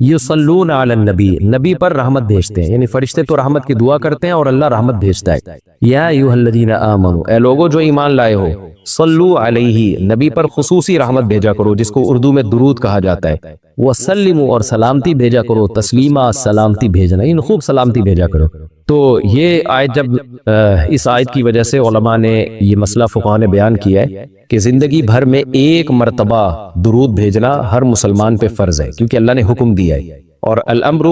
یصلون علی النبی، نبی پر رحمت بھیجتے ہیں، یعنی فرشتے تو رحمت کی دعا کرتے ہیں اور اللہ رحمت بھیجتا ہے۔ یا ایھا الذین آمنوا، اے لوگو جو ایمان لائے ہو، صلو علیہ، نبی پر خصوصی رحمت بھیجا کرو جس کو اردو میں درود کہا جاتا ہے، وسلموا، اور سلامتی بھیجا کرو، تسلیما، سلامتی بھیجنا، یعنی خوب سلامتی بھیجا کرو۔ تو یہ آیت جب اس آیت کی وجہ سے علماء نے یہ مسئلہ فقہاء نے بیان کیا ہے کہ زندگی بھر میں ایک مرتبہ درود بھیجنا ہر مسلمان پہ فرض ہے، کیونکہ اللہ نے حکم دیا ہے، اور الامر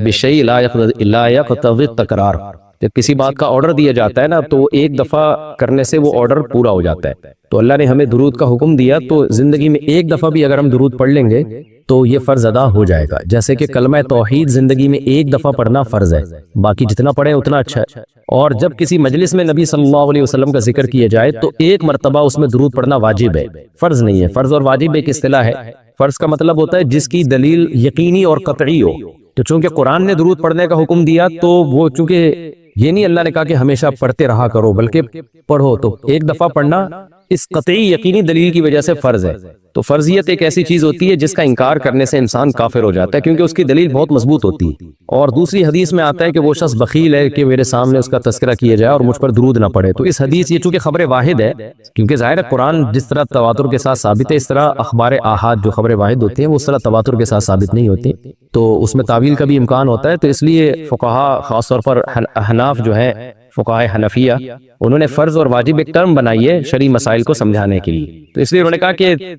بشیء لا یقتضی التکرار، جب کسی بات کا آرڈر دیا جاتا ہے نا تو ایک دفعہ کرنے سے وہ آرڈر پورا ہو جاتا ہے۔ تو اللہ نے ہمیں درود کا حکم دیا، تو زندگی میں ایک دفعہ بھی اگر ہم درود پڑھ لیں گے تو یہ فرض ادا ہو جائے گا، جیسے کہ کلمہ توحید زندگی میں ایک دفعہ پڑھنا فرض ہے، باقی جتنا پڑھیں اتنا اچھا ہے۔ اور جب کسی مجلس میں نبی صلی اللہ علیہ وسلم کا ذکر کیا جائے تو ایک مرتبہ اس میں درود پڑھنا واجب ہے، فرض نہیں ہے۔ فرض اور واجب ایک اصطلاح ہے، فرض کا مطلب ہوتا ہے جس کی دلیل یقینی اور قطعی ہو، تو چونکہ قرآن نے درود پڑھنے کا حکم دیا تو وہ چونکہ یہ نہیں اللہ نے کہا کہ ہمیشہ پڑھتے رہا کرو، بلکہ پڑھو، تو ایک دفعہ پڑھنا اس قطعی یقینی دلیل کی وجہ سے فرض ہے۔ تو فرضیت ایک ایسی چیز ہوتی ہے جس کا انکار کرنے سے انسان کافر ہو جاتا ہے، کیونکہ اس کی دلیل بہت مضبوط ہوتی ہے۔ اور دوسری حدیث میں آتا ہے کہ وہ شخص بخیل ہے کہ میرے سامنے اس کا تذکرہ کیا جائے اور مجھ پر درود نہ پڑھے۔ تو اس حدیث یہ چونکہ خبر واحد ہے، کیونکہ ظاہر ہے قرآن جس طرح تواتر کے ساتھ ثابت ہے، اس طرح اخبار آحاد جو خبر واحد ہوتی ہیں وہ اس طرح تواتر کے ساتھ ثابت نہیں ہوتی، تو اس میں تعویل کا بھی امکان ہوتا ہے۔ تو اس لیے فقہاء خاص طور پر احناف جو ہیں، فقہاء حنفیہ، انہوں نے فرض اور واجب ایک ٹرم بنائی ہے شرعی مسائل کو سمجھانے کے لیے۔ تو اس لیے انہوں نے کہا کہ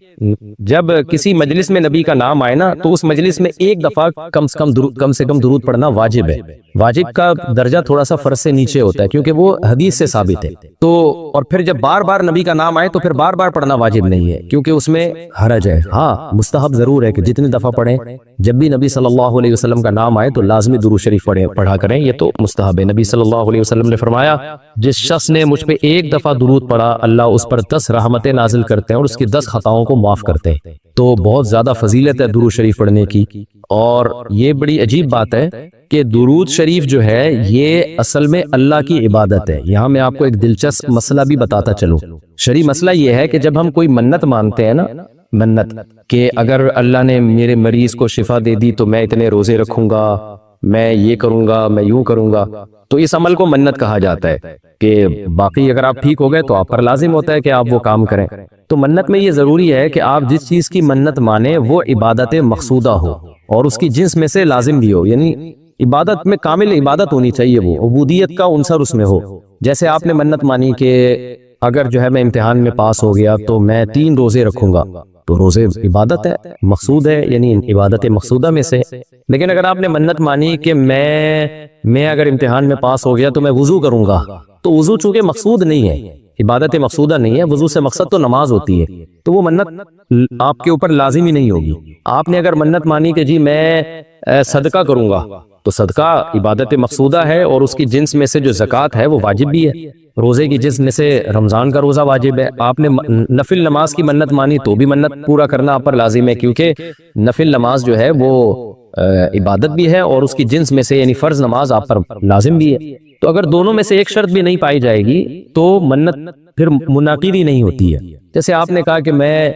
جب کسی مجلس میں نبی کا نام آئے نا تو اس مجلس میں ایک دفعہ کم سے کم درود پڑھنا واجب ہے۔ واجب کا درجہ تھوڑا سا فرض سے نیچے ہوتا ہے کیونکہ وہ حدیث سے ثابت ہے۔ تو اور پھر جب بار بار نبی کا نام آئے تو پھر بار بار پڑھنا واجب نہیں ہے کیونکہ اس میں حرج ہے۔ ہاں مستحب ضرور ہے کہ جتنی دفعہ پڑھیں، جب بھی نبی صلی اللہ علیہ وسلم کا نام آئے تو لازمی درود شریف پڑھا کریں، یہ تو مستحب ہے۔ نبی صلی اللہ علیہ وسلم نے فرمایا جس شخص نے مجھ پہ ایک دفعہ درود پڑھا اللہ اس پر 10 رحمتیں نازل کرتے ہیں اور اس کی 10 خطاؤں کو معاف کرتے ہیں۔ تو بہت زیادہ فضیلت ہے درود شریف پڑھنے کی، اور یہ بڑی عجیب بات ہے کہ درود شریف جو ہے یہ اصل میں اللہ کی عبادت ہے۔ یہاں میں آپ کو ایک دلچسپ مسئلہ بھی بتاتا چلوں۔ شرعی مسئلہ یہ ہے کہ جب ہم کوئی منت مانتے ہیں نا، منت کہ اگر اللہ نے میرے مریض کو شفا دے دی تو میں اتنے روزے رکھوں گا، میں یہ کروں گا، میں یوں کروں گا، تو اس عمل کو منت کہا جاتا ہے کہ باقی اگر آپ ٹھیک ہو گئے تو آپ پر لازم ہوتا ہے کہ آپ وہ کام کریں۔ تو منت میں یہ ضروری ہے کہ آپ جس چیز کی منت مانیں وہ عبادت مقصودہ ہو اور اس کی جنس میں سے لازم بھی ہو، یعنی عبادت میں کامل عبادت ہونی چاہیے، وہ عبودیت کا عنصر اس میں ہو۔ جیسے آپ نے منت مانی کہ اگر جو ہے میں امتحان میں پاس ہو گیا تو میں 3 روزے رکھوں گا، تو روزے عبادت ہے، مقصود ہے، یعنی عبادت مقصودہ میں سے۔ لیکن اگر آپ نے منت مانی کہ میں اگر امتحان میں پاس ہو گیا تو میں وضو کروں گا، تو وضو چونکہ مقصود نہیں ہے، عبادت مقصودہ نہیں ہے، وضو سے مقصد تو نماز ہوتی ہے، تو وہ منت آپ کے اوپر لازم ہی نہیں ہوگی۔ آپ نے اگر منت مانی کہ جی میں صدقہ کروں گا، تو صدقہ عبادت مقصودہ ہے اور اس کی جنس میں سے جو زکوٰۃ ہے وہ واجب بھی ہے، روزے کی جنس میں سے رمضان کا روزہ واجب ہے۔ آپ نے نفل نماز کی منت مانی تو بھی منت پورا کرنا آپ پر لازم ہے، کیونکہ نفل نماز جو ہے وہ عبادت بھی ہے اور اس کی جنس میں سے یعنی فرض نماز آپ پر لازم بھی ہے۔ تو اگر دونوں میں سے ایک شرط بھی نہیں پائی جائے گی تو منت پھر منعقد ہی نہیں ہوتی ہے۔ جیسے آپ نے کہا کہ میں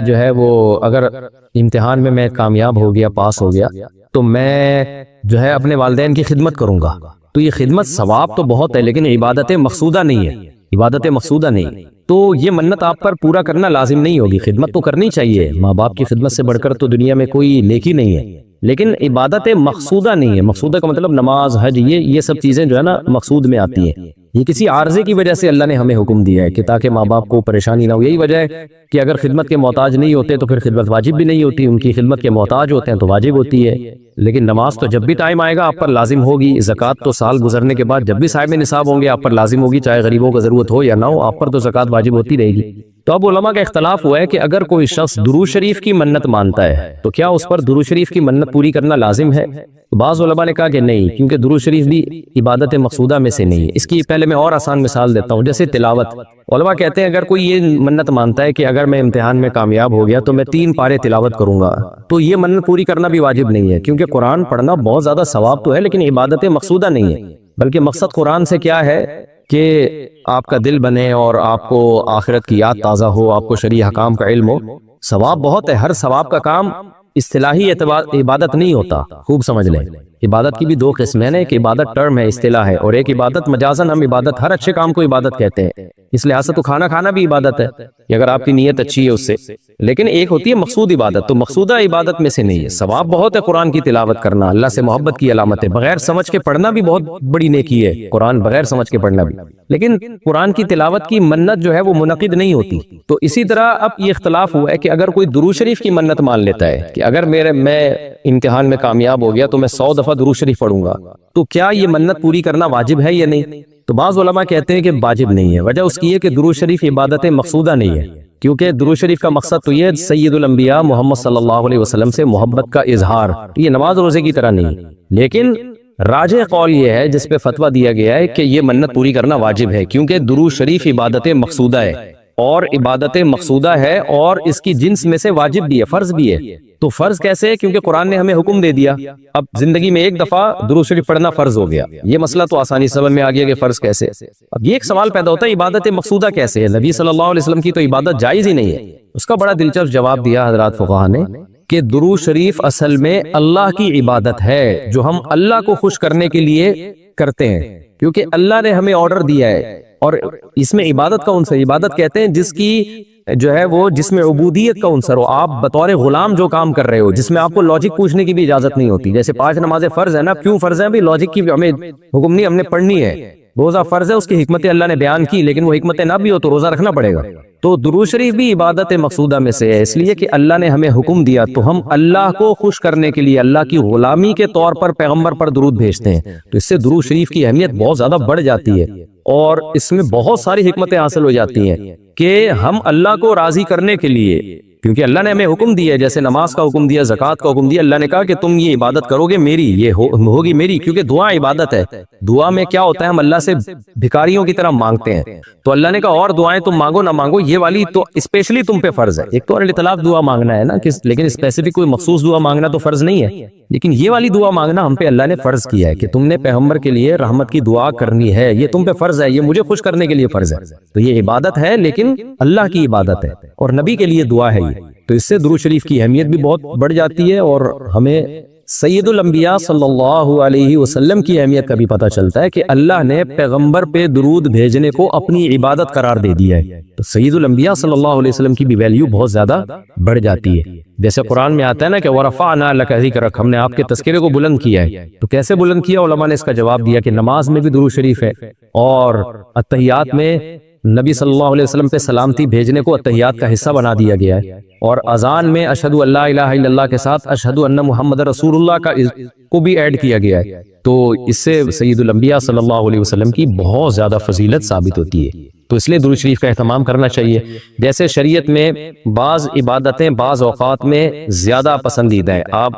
جو ہے وہ اگر امتحان میں کامیاب ہو گیا، پاس ہو گیا، تو میں جو ہے اپنے والدین کی خدمت کروں گا، تو یہ خدمت ثواب تو بہت ہے لیکن عبادت مقصودہ نہیں ہے، عبادت مقصودہ نہیں، تو یہ منت آپ پر پورا کرنا لازم نہیں ہوگی۔ خدمت تو کرنی چاہیے، ماں باپ کی خدمت سے بڑھ کر تو دنیا میں کوئی نیکی نہیں ہے، لیکن عبادت مقصودہ نہیں ہے۔ مقصودہ کا مطلب نماز، حج، یہ سب چیزیں جو ہے نا مقصود میں آتی ہیں، یہ کسی عارضے کی وجہ سے اللہ نے ہمیں حکم دیا ہے کہ تاکہ ماں باپ کو پریشانی نہ ہو۔ یہی وجہ ہے کہ اگر خدمت کے محتاج نہیں ہوتے تو پھر خدمت واجب بھی نہیں ہوتی، ان کی خدمت کے محتاج ہوتے ہیں تو واجب ہوتی ہے۔ لیکن نماز تو جب بھی ٹائم آئے گا آپ پر لازم ہوگی، زکوٰۃ تو سال گزرنے کے بعد جب بھی صاحب نصاب ہوں گے آپ پر لازم ہوگی، چاہے غریبوں کو ضرورت ہو یا نہ ہو، آپ پر تو زکوٰۃ واجب ہوتی رہے گی۔ تو اب علماء کا اختلاف ہوا ہے کہ اگر کوئی شخص درود شریف کی منت مانتا ہے تو کیا اس پر درود شریف کی منت پوری کرنا لازم ہے؟ بعض علماء نے کہا کہ نہیں، کیونکہ درود شریف بھی عبادت مقصودہ میں سے نہیں ہے۔ اس کی پہلے میں اور آسان مثال دیتا ہوں، جیسے تلاوت۔ علماء کہتے ہیں اگر کوئی یہ منت مانتا ہے کہ اگر میں امتحان میں کامیاب ہو گیا تو میں 3 پارے تلاوت کروں گا، تو یہ منت پوری کرنا بھی واجب نہیں ہے، کیونکہ قرآن پڑھنا بہت زیادہ ثواب تو ہے لیکن عبادت مقصودہ نہیں ہے، بلکہ مقصد قرآن سے کیا ہے کہ آپ کا دل بنے اور آپ کو آخرت کی یاد تازہ ہو، آپ کو شرعی حکام کا علم ہو۔ ثواب بہت ہے، ہر ثواب کا کام اصطلاحی عبادت نہیں ہوتا، خوب سمجھ لیں۔ عبادت کی بھی دو قسمیں ہیں، ایک عبادت ٹرم ہے، اصطلاح ہے، اور ایک عبادت مجازن ہم عبادت ہر اچھے کام کو عبادت کہتے ہیں۔ اس لحاظ سے تو کھانا کھانا بھی عبادت ہے کہ اگر آپ کی نیت اچھی ہے اس سے، لیکن ایک ہوتی ہے مقصود عبادت، تو مقصودہ عبادت میں سے نہیں ہے۔ ثواب بہت ہے قرآن کی تلاوت کرنا، اللہ سے محبت کی علامت ہے، بغیر سمجھ کے پڑھنا بھی بہت بڑی نیکی ہے، قرآن بغیر سمجھ کے پڑھنا بھی، لیکن قرآن کی تلاوت کی منت جو ہے وہ منعقد نہیں ہوتی۔ تو اسی طرح اب یہ اختلاف ہوا ہے کہ اگر کوئی درود شریف کی منت مان لیتا ہے کہ اگر میں امتحان میں کامیاب ہو گیا تو میں 100 دفعہ درود شریف پڑھوں گا، تو کیا یہ منت پوری کرنا واجب ہے یا نہیں؟ تو بعض علماء کہتے ہیں کہ واجب نہیں ہے۔ وجہ اس کی ہے کہ درود شریف عبادت مقصودہ نہیں ہے، کیونکہ درود شریف کا مقصد تو یہ سید الانبیاء محمد صلی اللہ علیہ وسلم سے محبت کا اظہار، یہ نماز روزے کی طرح نہیں۔ لیکن راجح قول یہ ہے جس پہ فتویٰ دیا گیا ہے کہ یہ منت پوری کرنا واجب ہے، کیونکہ درود شریف عبادت مقصودہ ہے، اور عبادت مقصودہ ہے اور اس کی جنس میں سے واجب بھی ہے، فرض بھی ہے۔ تو فرض کیسے ہے؟ کیونکہ قرآن نے ہمیں حکم دے دیا، اب زندگی میں ایک دفعہ درود شریف پڑھنا فرض ہو گیا، یہ مسئلہ تو آسانی سمجھ میں آ گیا کہ فرض کیسے۔ اب یہ ایک سوال پیدا ہوتا ہے عبادت مقصودہ کیسے ہے؟ نبی صلی اللہ علیہ وسلم کی تو عبادت جائز ہی نہیں ہے۔ اس کا بڑا دلچسپ جواب دیا حضرات فقہا نے کہ درود شریف اصل میں اللہ کی عبادت ہے جو ہم اللہ کو خوش کرنے کے لیے کرتے ہیں، کیونکہ اللہ نے ہمیں آرڈر دیا ہے، اور اس میں عبادت کا عنصر، عبادت کہتے ہیں جس کی جو ہے وہ جس میں عبودیت کا عنصر ہو، آپ بطور غلام جو کام کر رہے ہو، جس میں آپ کو لاجک پوچھنے کی بھی اجازت نہیں ہوتی۔ جیسے 5 نمازیں فرض ہے نا، کیوں فرض ہیں؟ بھی لاجک کی ہمیں حکم نہیں، ہم نے پڑھنی ہے۔ روزہ فرض ہے، اس کی حکمت اللہ نے بیان کی، لیکن وہ حکمت نہ بھی ہو تو روزہ رکھنا پڑے گا۔ تو درود شریف بھی عبادت مقصودہ میں سے ہے، اس لیے کہ اللہ نے ہمیں حکم دیا، تو ہم اللہ کو خوش کرنے کے لیے اللہ کی غلامی کے طور پر پیغمبر پر درود بھیجتے ہیں۔ تو اس سے درود شریف کی اہمیت بہت زیادہ بڑھ جاتی ہے، اور اس میں بہت ساری حکمتیں حاصل ہو جاتی ہیں کہ ہم اللہ کو راضی کرنے کے لیے، کیونکہ اللہ نے ہمیں حکم دیا ہے، جیسے نماز کا حکم دیا، زکوٰۃ کا حکم دیا، اللہ نے کہا کہ تم یہ عبادت کرو گے میری، یہ ہوگی میری، کیونکہ دعا عبادت ہے۔ دعا میں کیا ہوتا ہے؟ ہم اللہ سے بھکاریوں کی طرح مانگتے ہیں، تو اللہ نے کہا اور دعائیں تم مانگو نہ مانگو، یہ والی تو اسپیشلی تم پہ فرض ہے۔ ایک تو الاطلاق دعا مانگنا ہے نا، لیکن اسپیسیفک کوئی مخصوص دعا مانگنا تو فرض نہیں ہے، لیکن یہ والی دعا مانگنا ہم پہ اللہ نے فرض کیا ہے کہ تم نے پیغمبر کے لیے رحمت کی دعا کرنی ہے، یہ تم پہ فرض ہے، یہ مجھے خوش کرنے کے لیے فرض ہے۔ تو یہ عبادت ہے، لیکن اللہ کی عبادت ہے، اور نبی کے لیے دعا ہے یہ۔ تو اس سے درود شریف کی اہمیت بھی بہت بڑھ جاتی ہے، اور ہمیں سید الانبیاء صلی اللہ علیہ وسلم کی اہمیت کا بھی پتہ چلتا ہے کہ اللہ نے پیغمبر پہ درود بھیجنے کو اپنی عبادت قرار دے دیا ہے۔ تو سید الانبیاء صلی اللہ علیہ وسلم کی بھی ویلیو بہت زیادہ بڑھ جاتی ہے۔ جیسے قرآن میں آتا ہے نا کہ وَرَفَعْنَا لَكَ ذِكْرَكَ، ہم نے آپ کے تذکرے کو بلند کیا ہے۔ تو کیسے بلند کیا؟ علماء نے اس کا جواب دیا کہ نماز میں بھی درود شریف ہے، اور اتحیات میں نبی صلی اللہ علیہ وسلم پہ سلامتی بھیجنے کو اتحیات کا حصہ بنا دیا گیا ہے، اور اذان میں اشہدو ان لا الہ الا اللہ کے ساتھ اشہدو ان محمد رسول اللہ کو بھی ایڈ کیا گیا ہے۔ تو اس سے سید الانبیاء صلی اللہ علیہ وسلم کی بہت زیادہ فضیلت ثابت ہوتی ہے، تو اس لیے درود شریف کا اہتمام کرنا چاہیے۔ جیسے شریعت میں بعض عبادتیں بعض اوقات میں زیادہ پسندیدہ ہیں، آپ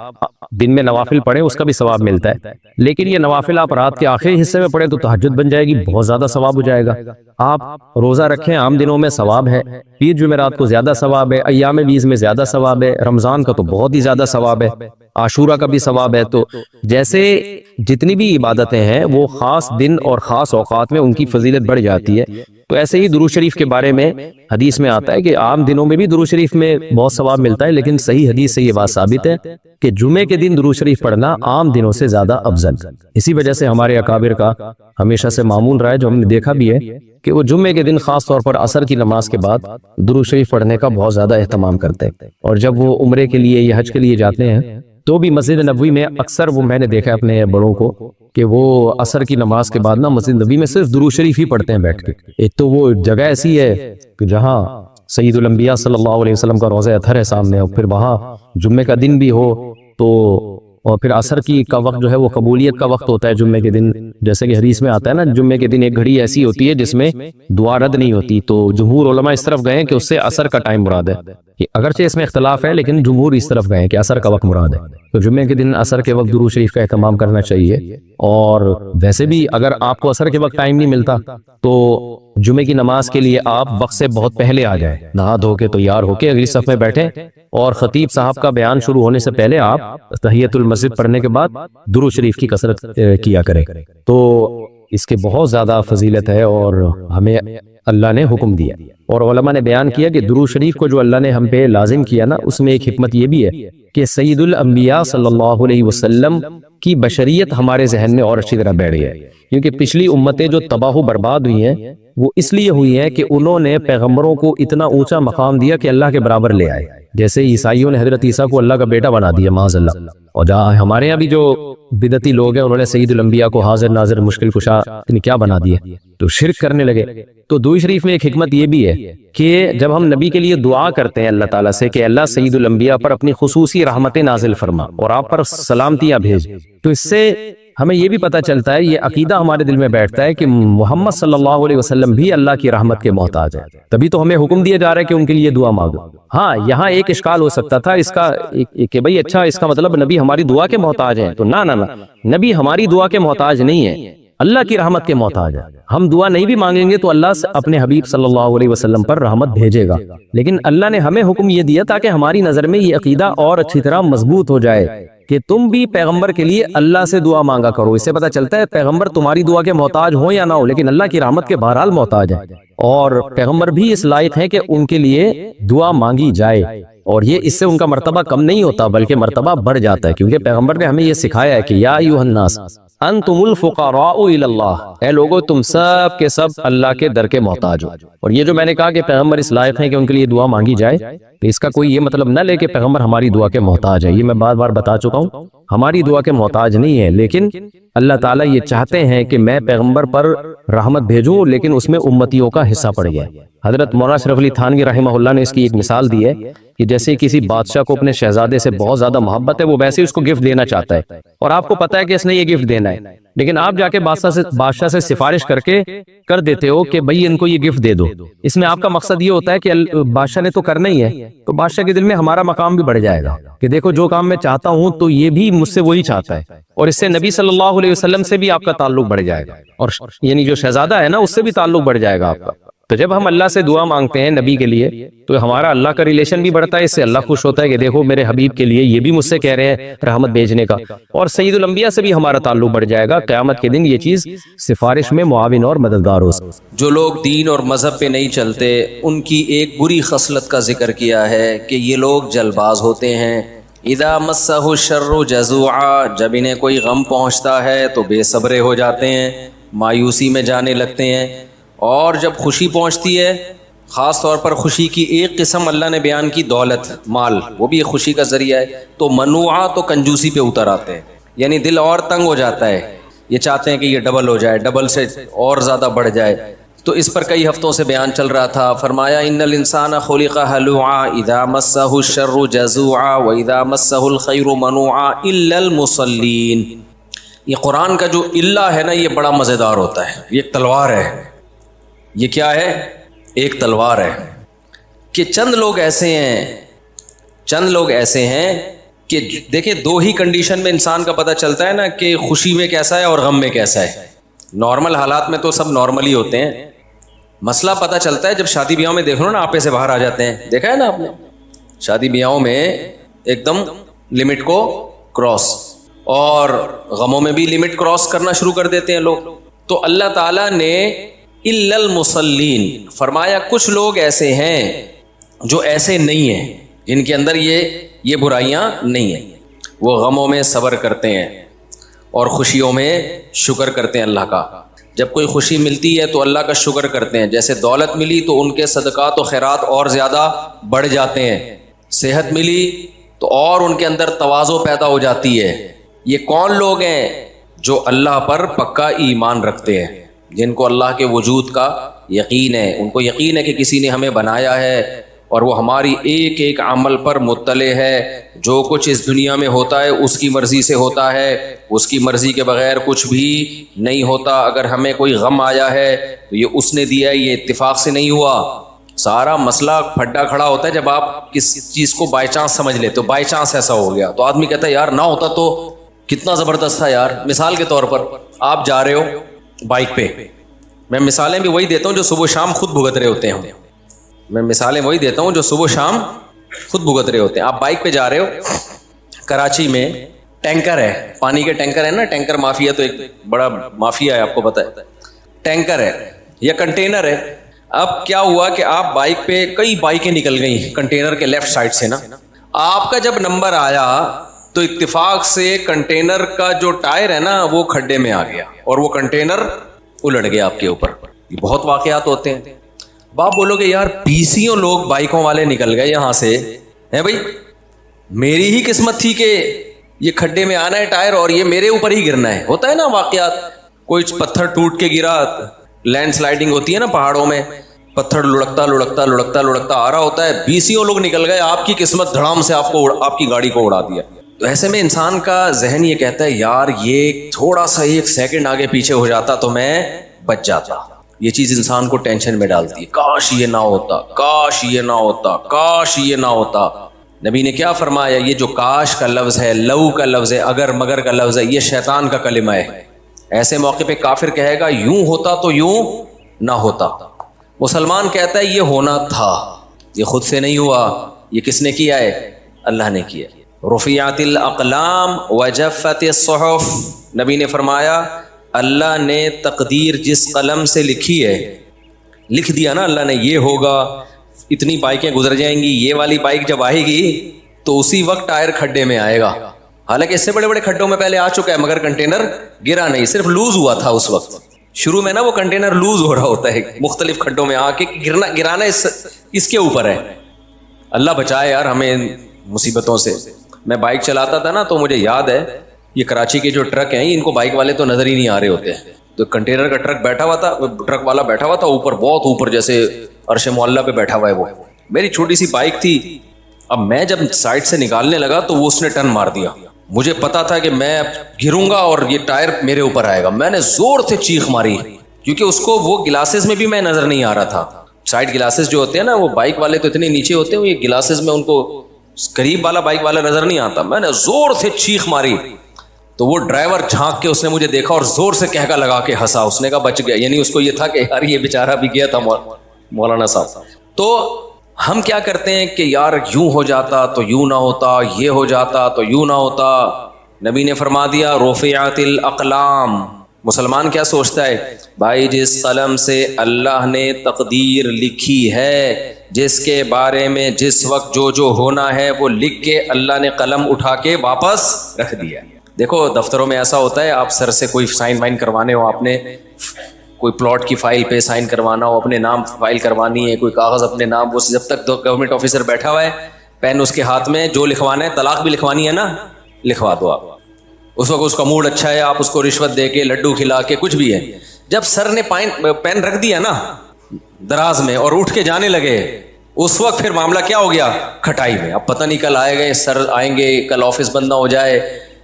دن میں نوافل پڑھیں اس کا بھی ثواب ملتا ہے، لیکن یہ نوافل آپ رات کے آخری حصے میں پڑھیں تو تہجد بن جائے گی، بہت زیادہ ثواب ہو جائے گا۔ آپ روزہ رکھیں عام دنوں میں ثواب ہے، پیر جمعرات کو زیادہ ثواب ہے، ایام بیز میں زیادہ ثواب ہے، رمضان کا تو بہت ہی زیادہ ثواب ہے، عاشورہ کا بھی ثواب ہے۔ تو جیسے جتنی بھی عبادتیں ہیں وہ خاص دن اور خاص اوقات میں ان کی فضیلت بڑھ جاتی ہے، تو ایسے ہی درود شریف کے بارے میں حدیث میں آتا ہے کہ عام دنوں میں بھی درود شریف میں بہت ثواب ملتا ہے، لیکن صحیح حدیث سے یہ بات ثابت ہے کہ جمعے کے دن درود شریف پڑھنا عام دنوں سے زیادہ افضل۔ اسی وجہ سے ہمارے اکابر کا ہمیشہ سے معمول رہا ہے، جو ہم نے دیکھا بھی ہے کہ وہ جمعے کے دن خاص طور پر عصر کی نماز کے بعد درود شریف پڑھنے کا بہت زیادہ اہتمام کرتے ہیں، اور جب وہ عمرے کے لیے یا حج کے لیے جاتے ہیں تو بھی مسجد نبوی میں اکثر وہ میں نے دیکھا اپنے بڑوں کو کہ وہ عصر کی نماز کے بعد نا مسجد نبوی میں صرف درود شریف ہی پڑھتے ہیں بیٹھ کے۔ ایک تو وہ جگہ ایسی ہے کہ جہاں سید الانبیاء صلی اللہ علیہ وسلم کا روضہ اطہر ہے سامنے، اور پھر وہاں جمعے کا دن بھی ہو تو، اور پھر عصر کی کا وقت جو ہے وہ قبولیت کا وقت ہوتا ہے جمعے کے دن، جیسے کہ حدیث میں آتا ہے نا جمعے کے دن ایک گھڑی ایسی ہوتی ہے جس میں دعا رد نہیں ہوتی، تو جمہور علماء اس طرف گئے ہیں کہ اس سے عصر کا ٹائم مراد ہے، اگرچہ اس میں اختلاف ہے لیکن جمہور اس طرف گئے ہیں کہ عصر کا وقت مراد ہے۔ تو جمعے کے دن عصر کے وقت درود شریف کا اہتمام کرنا چاہیے، اور ویسے بھی اگر آپ کو عصر کے وقت ٹائم نہیں ملتا تو جمعے کی نماز کے لیے آپ وقت سے بہت پہلے آ جائیں، نہا دھو کے تیار ہو کے اگلی صف میں بیٹھیں، اور خطیب صاحب کا بیان شروع ہونے سے پہلے آپ تحیۃ المسجد پڑھنے کے بعد درود شریف کی کثرت کیا کریں، تو اس کے بہت زیادہ فضیلت ہے، اور ہمیں اللہ نے حکم دیا. اور علماء نے بیان کیا کہ درود شریف کو جو اللہ نے ہم پہ لازم کیا نا، اس میں ایک حکمت یہ بھی ہے کہ سید الانبیاء صلی اللہ علیہ وسلم کی بشریت ہمارے ذہن میں اور اچھی طرح بیٹھ گئی ہے. کیونکہ پچھلی امتیں جو تباہ و برباد ہوئی ہیں وہ اس لیے ہوئی ہیں کہ انہوں نے پیغمبروں کو اتنا اونچا مقام دیا کہ اللہ کے برابر لے آئے. جیسے عیسائیوں نے حضرت عیسیٰ کو اللہ کا بیٹا بنا دیا معاذ اللہ. اور جہاں ہمارے یہاں بھی جو بدعتی لوگ ہیں انہوں نے سید الانبیاء کو حاضر ناظر مشکل کشا کیا بنا دیا، تو شرک کرنے لگے. تو درود شریف میں ایک حکمت یہ بھی ہے کہ جب ہم نبی کے لیے دعا کرتے ہیں اللہ تعالیٰ سے کہ اللہ سید الانبیاء پر اپنی خصوصی رحمتیں نازل فرما اور آپ پر سلامتیاں بھیج، تو اس سے ہمیں یہ بھی پتہ چلتا ہے، یہ عقیدہ ہمارے دل میں بیٹھتا ہے کہ محمد صلی اللہ علیہ وسلم بھی اللہ کی رحمت کے محتاج ہیں. تبھی تو ہمیں حکم دیا جا رہا ہے کہ ان کے لیے دعا مانگو. ہاں یہاں ایک اشکال ہو سکتا تھا اس کا کہ بھئی اچھا اس کا مطلب نبی ہماری دعا کے محتاج ہیں، تو نہ نبی ہماری دعا کے محتاج نہیں ہے، اللہ کی رحمت کے محتاج ہے. ہم دعا نہیں بھی مانگیں گے تو اللہ اپنے حبیب صلی اللہ علیہ وسلم پر رحمت بھیجے گا. لیکن اللہ نے ہمیں حکم یہ دیا تاکہ ہماری نظر میں یہ عقیدہ اور اچھی طرح مضبوط ہو جائے کہ تم بھی پیغمبر کے لیے اللہ سے دعا مانگا کرو. اس سے پتہ چلتا ہے پیغمبر تمہاری دعا کے محتاج ہو یا نہ ہو لیکن اللہ کی رحمت کے بہرحال محتاج ہے، اور پیغمبر بھی اس لائق ہیں کہ ان کے لیے دعا مانگی جائے. اور یہ اس سے ان کا مرتبہ کم نہیں ہوتا بلکہ مرتبہ بڑھ جاتا ہے، کیونکہ پیغمبر نے ہمیں یہ سکھایا ہے کہ یا ایھا الناس انتم الفقراء الی اللہ، اے لوگو تم سب کے سب اللہ کے در کے محتاج ہو. اور یہ جو میں نے کہا کہ پیغمبر اس لائق ہیں کہ ان کے لیے دعا مانگی جائے، تو اس کا کوئی یہ مطلب نہ لے کہ پیغمبر ہماری دعا کے محتاج ہے. یہ میں بار بار بتا چکا ہوں، ہماری دعا کے محتاج نہیں ہے، لیکن اللہ تعالیٰ یہ چاہتے ہیں کہ میں پیغمبر پر رحمت بھیجوں، لیکن اس میں امتیوں کا حصہ پڑ گیا. حضرت مولانا اشرف علی تھانوی رحمہ اللہ نے اس کی ایک مثال دی ہے کہ جیسے کسی بادشاہ کو اپنے شہزادے سے بہت زیادہ محبت ہے، وہ ویسے ہی اس کو گفٹ دینا چاہتا ہے، اور آپ کو پتہ ہے کہ اس نے یہ گفٹ دینا ہے، لیکن آپ جا کے بادشاہ سے سفارش کر دیتے ہو کہ بھئی ان کو یہ گفٹ دے دو. اس میں آپ کا مقصد یہ ہوتا ہے کہ بادشاہ نے تو کرنا ہی ہے، تو بادشاہ کے دل میں ہمارا مقام بھی بڑھ جائے گا کہ دیکھو جو کام میں چاہتا ہوں تو یہ بھی مجھ سے وہی چاہتا ہے، اور اس سے نبی صلی اللہ علیہ وسلم سے بھی آپ کا تعلق بڑھ جائے گا، اور یعنی جو شہزادہ ہے نا اس سے بھی تعلق بڑھ جائے گا آپ کا. تو جب ہم اللہ سے دعا مانگتے ہیں نبی کے لیے تو ہمارا اللہ کا ریلیشن بھی بڑھتا ہے، اس سے اللہ خوش ہوتا ہے کہ دیکھو میرے حبیب کے لیے یہ بھی مجھ سے کہہ رہے ہیں رحمت بھیجنے کا، اور سید الانبیاء سے بھی ہمارا تعلق بڑھ جائے گا. قیامت کے دن یہ چیز سفارش میں معاون اور مددگار ہو. جو لوگ دین اور مذہب پہ نہیں چلتے ان کی ایک بری خصلت کا ذکر کیا ہے کہ یہ لوگ جلد باز ہوتے ہیں. اذا مسہ الشر جزوعا، جب انہیں کوئی غم پہنچتا ہے تو بے صبرے ہو جاتے ہیں، مایوسی میں جانے لگتے ہیں، اور جب خوشی پہنچتی ہے، خاص طور پر خوشی کی ایک قسم اللہ نے بیان کی دولت مال، وہ بھی ایک خوشی کا ذریعہ ہے، تو منوعا تو کنجوسی پہ اتر آتے ہیں، یعنی دل اور تنگ ہو جاتا ہے، یہ چاہتے ہیں کہ یہ ڈبل ہو جائے، ڈبل سے اور زیادہ بڑھ جائے. تو اس پر کئی ہفتوں سے بیان چل رہا تھا. فرمایا ان الانسان خلق ہلوعا اذا مسہ الشر جزوعا واذا مسہ الخیر منوعا الا المصلین. یہ قرآن کا جو الا ہے نا یہ بڑا مزیدار ہوتا ہے، یہ ایک تلوار ہے. یہ کیا ہے؟ ایک تلوار ہے کہ چند لوگ ایسے ہیں کہ دیکھیں دو ہی کنڈیشن میں انسان کا پتہ چلتا ہے نا کہ خوشی میں کیسا ہے اور غم میں کیسا ہے. نارمل حالات میں تو سب نارمل ہی ہوتے ہیں، مسئلہ پتہ چلتا ہے جب شادی بیاہوں میں دیکھ لو نا آپے سے باہر آ جاتے ہیں. دیکھا ہے نا آپ نے شادی بیاہوں میں ایک دم لمٹ کو کراس، اور غموں میں بھی لمٹ کراس کرنا شروع کر دیتے ہیں لوگ. تو اللہ تعالیٰ نے الا المصلین فرمایا کچھ لوگ ایسے ہیں جو ایسے نہیں ہیں، جن کے اندر یہ برائیاں نہیں ہیں. وہ غموں میں صبر کرتے ہیں اور خوشیوں میں شکر کرتے ہیں اللہ کا. جب کوئی خوشی ملتی ہے تو اللہ کا شکر کرتے ہیں، جیسے دولت ملی تو ان کے صدقات و خیرات اور زیادہ بڑھ جاتے ہیں، صحت ملی تو اور ان کے اندر تواضع پیدا ہو جاتی ہے. یہ کون لوگ ہیں؟ جو اللہ پر پکا ایمان رکھتے ہیں، جن کو اللہ کے وجود کا یقین ہے، ان کو یقین ہے کہ کسی نے ہمیں بنایا ہے اور وہ ہماری ایک ایک عمل پر مطلع ہے. جو کچھ اس دنیا میں ہوتا ہے اس کی مرضی سے ہوتا ہے، اس کی مرضی کے بغیر کچھ بھی نہیں ہوتا. اگر ہمیں کوئی غم آیا ہے تو یہ اس نے دیا ہے، یہ اتفاق سے نہیں ہوا. سارا مسئلہ پھڈا کھڑا ہوتا ہے جب آپ کس چیز کو بائی چانس سمجھ لیتے ہو. بائی چانس ایسا ہو گیا تو آدمی کہتا ہے یار نہ ہوتا تو کتنا زبردست تھا یار. مثال کے طور پر آپ جا رہے ہو بائک پہ، میں مثالیں بھی وہی دیتا ہوں جو صبح شام خود بھگت رہے ہوتے ہیں. میں مثالیں وہی دیتا ہوں جو صبح شام خود بھگت رہے ہوتے ہیں. آپ بائک پہ جا رہے ہو، کراچی میں ٹینکر ہے، پانی کے ٹینکر ہے نا، ٹینکر مافیا تو ایک بڑا مافیا ہے، آپ کو پتہ ہے. ٹینکر ہے یا کنٹینر ہے، اب کیا ہوا کہ آپ بائک پہ، کئی بائکیں نکل گئیں کنٹینر کے لیفٹ سائڈ سے نا، آپ کا جب نمبر آیا تو اتفاق سے کنٹینر کا جو ٹائر ہے نا وہ کھڈے میں آ گیا اور وہ کنٹینر الٹ گیا آپ کے اوپر. یہ بہت واقعات ہوتے ہیں. باپ بولو گے یار 20 لوگ بائکوں والے نکل گئے یہاں سے ہیں بھائی، میری ہی قسمت تھی کہ یہ کھڈے میں آنا ہے ٹائر اور یہ میرے اوپر ہی گرنا ہے. ہوتا ہے نا واقعات، کوئی پتھر ٹوٹ کے گرا، لینڈ سلائڈنگ ہوتی ہے نا پہاڑوں میں، پتھر لڑکتا لڑکتا لڑکتا لڑکتا آ رہا ہوتا ہے، 20 لوگ نکل گئے، آپ کی قسمت دھڑام سے آپ کی گاڑی کو اڑا دیا. تو ایسے میں انسان کا ذہن یہ کہتا ہے یار یہ تھوڑا سا 1 سیکنڈ آگے پیچھے ہو جاتا تو میں بچ جاتا. یہ چیز انسان کو ٹینشن میں ڈالتی ہے، کاش یہ نہ ہوتا، کاش یہ نہ ہوتا، کاش یہ نہ ہوتا. نبی نے کیا فرمایا؟ یہ جو کاش کا لفظ ہے، لو کا لفظ ہے، اگر مگر کا لفظ ہے، یہ شیطان کا کلمہ ہے. ایسے موقع پہ کافر کہے گا یوں ہوتا تو یوں نہ ہوتا. مسلمان کہتا ہے یہ ہونا تھا، یہ خود سے نہیں ہوا، یہ کس نے کیا ہے؟ اللہ نے کیا. رفعت الاقلام وجفت الصحف، نبی نے فرمایا اللہ نے تقدیر جس قلم سے لکھی ہے، لکھ دیا نا اللہ نے یہ ہوگا، اتنی بائکیں گزر جائیں گی، یہ والی بائک جب آئے گی تو اسی وقت ٹائر کھڈے میں آئے گا. حالانکہ اس سے بڑے بڑے کھڈوں میں پہلے آ چکا ہے مگر کنٹینر گرا نہیں، صرف لوز ہوا تھا اس وقت. شروع میں نا وہ کنٹینر لوز ہو رہا ہوتا ہے، مختلف کھڈوں میں آ کے گرانا اس کے اوپر ہے. اللہ بچائے یار ہمیں مصیبتوں سے. میں بائک چلاتا تھا نا تو مجھے یاد ہے یہ کراچی کے جو ٹرک ہیں ان کو بائک والے تو نظر ہی نہیں آ رہے ہوتے ہیں. تو کنٹینر کا ٹرک بیٹھا ہوا تھا، ٹرک والا بیٹھا ہوا تھا اوپر، بہت اوپر، جیسے عرش معلیٰ پہ بیٹھا ہوا ہے. وہ میری چھوٹی سی بائک تھی. اب میں جب سائڈ سے نکالنے لگا تو وہ اس نے ٹرن مار دیا. مجھے پتا تھا کہ میں گروں گا اور یہ ٹائر میرے اوپر آئے گا. میں نے زور سے چیخ ماری کیونکہ اس کو وہ گلاسز میں بھی میں نظر نہیں آ رہا تھا. سائڈ گلاسز جو ہوتے ہیں نا وہ بائک والے تو اتنے نیچے ہوتے ہیں، یہ گلاسز میں ان کو قریب والا بائک والا نظر نہیں آتا. میں نے زور سے چیخ ماری تو وہ ڈرائیور جھانک کے اس نے مجھے دیکھا اور زور سے کہکا لگا کے ہنسا. اس نے کہا بچ گیا، یعنی اس کو یہ تھا کہ یار یہ بیچارہ بھی گیا تھا مولانا صاحب. تو ہم کیا کرتے ہیں کہ یار یوں ہو جاتا تو یوں نہ ہوتا، یہ ہو جاتا تو یوں نہ ہوتا. نبی نے فرما دیا رفعت الاقلام. مسلمان کیا سوچتا ہے؟ بھائی جس قلم سے اللہ نے تقدیر لکھی ہے، جس کے بارے میں جس وقت جو ہونا ہے وہ لکھ کے اللہ نے قلم اٹھا کے واپس رکھ دیا. دیکھو دفتروں میں ایسا ہوتا ہے، آپ سر سے کوئی سائن وائن کروانے ہو، آپ نے کوئی پلاٹ کی فائل پہ سائن کروانا ہو، اپنے نام فائل کروانی ہے، کوئی کاغذ اپنے نام، وہ جب تک گورنمنٹ آفیسر بیٹھا ہوا ہے پین اس کے ہاتھ میں، جو لکھوانا ہے، طلاق بھی لکھوانی ہے نا، لکھوا دو آپ. اس وقت اس کا موڈ اچھا ہے، آپ اس کو رشوت دے کے، لڈو کھلا کے، کچھ بھی ہے. جب سر نے پین رکھ دیا نا دراز میں اور اٹھ کے جانے لگے، اس وقت پھر معاملہ کیا ہو گیا؟ کھٹائی میں. اب پتہ نہیں کل آئے گئے، سر آئیں گے، کل آفس بند نہ ہو جائے،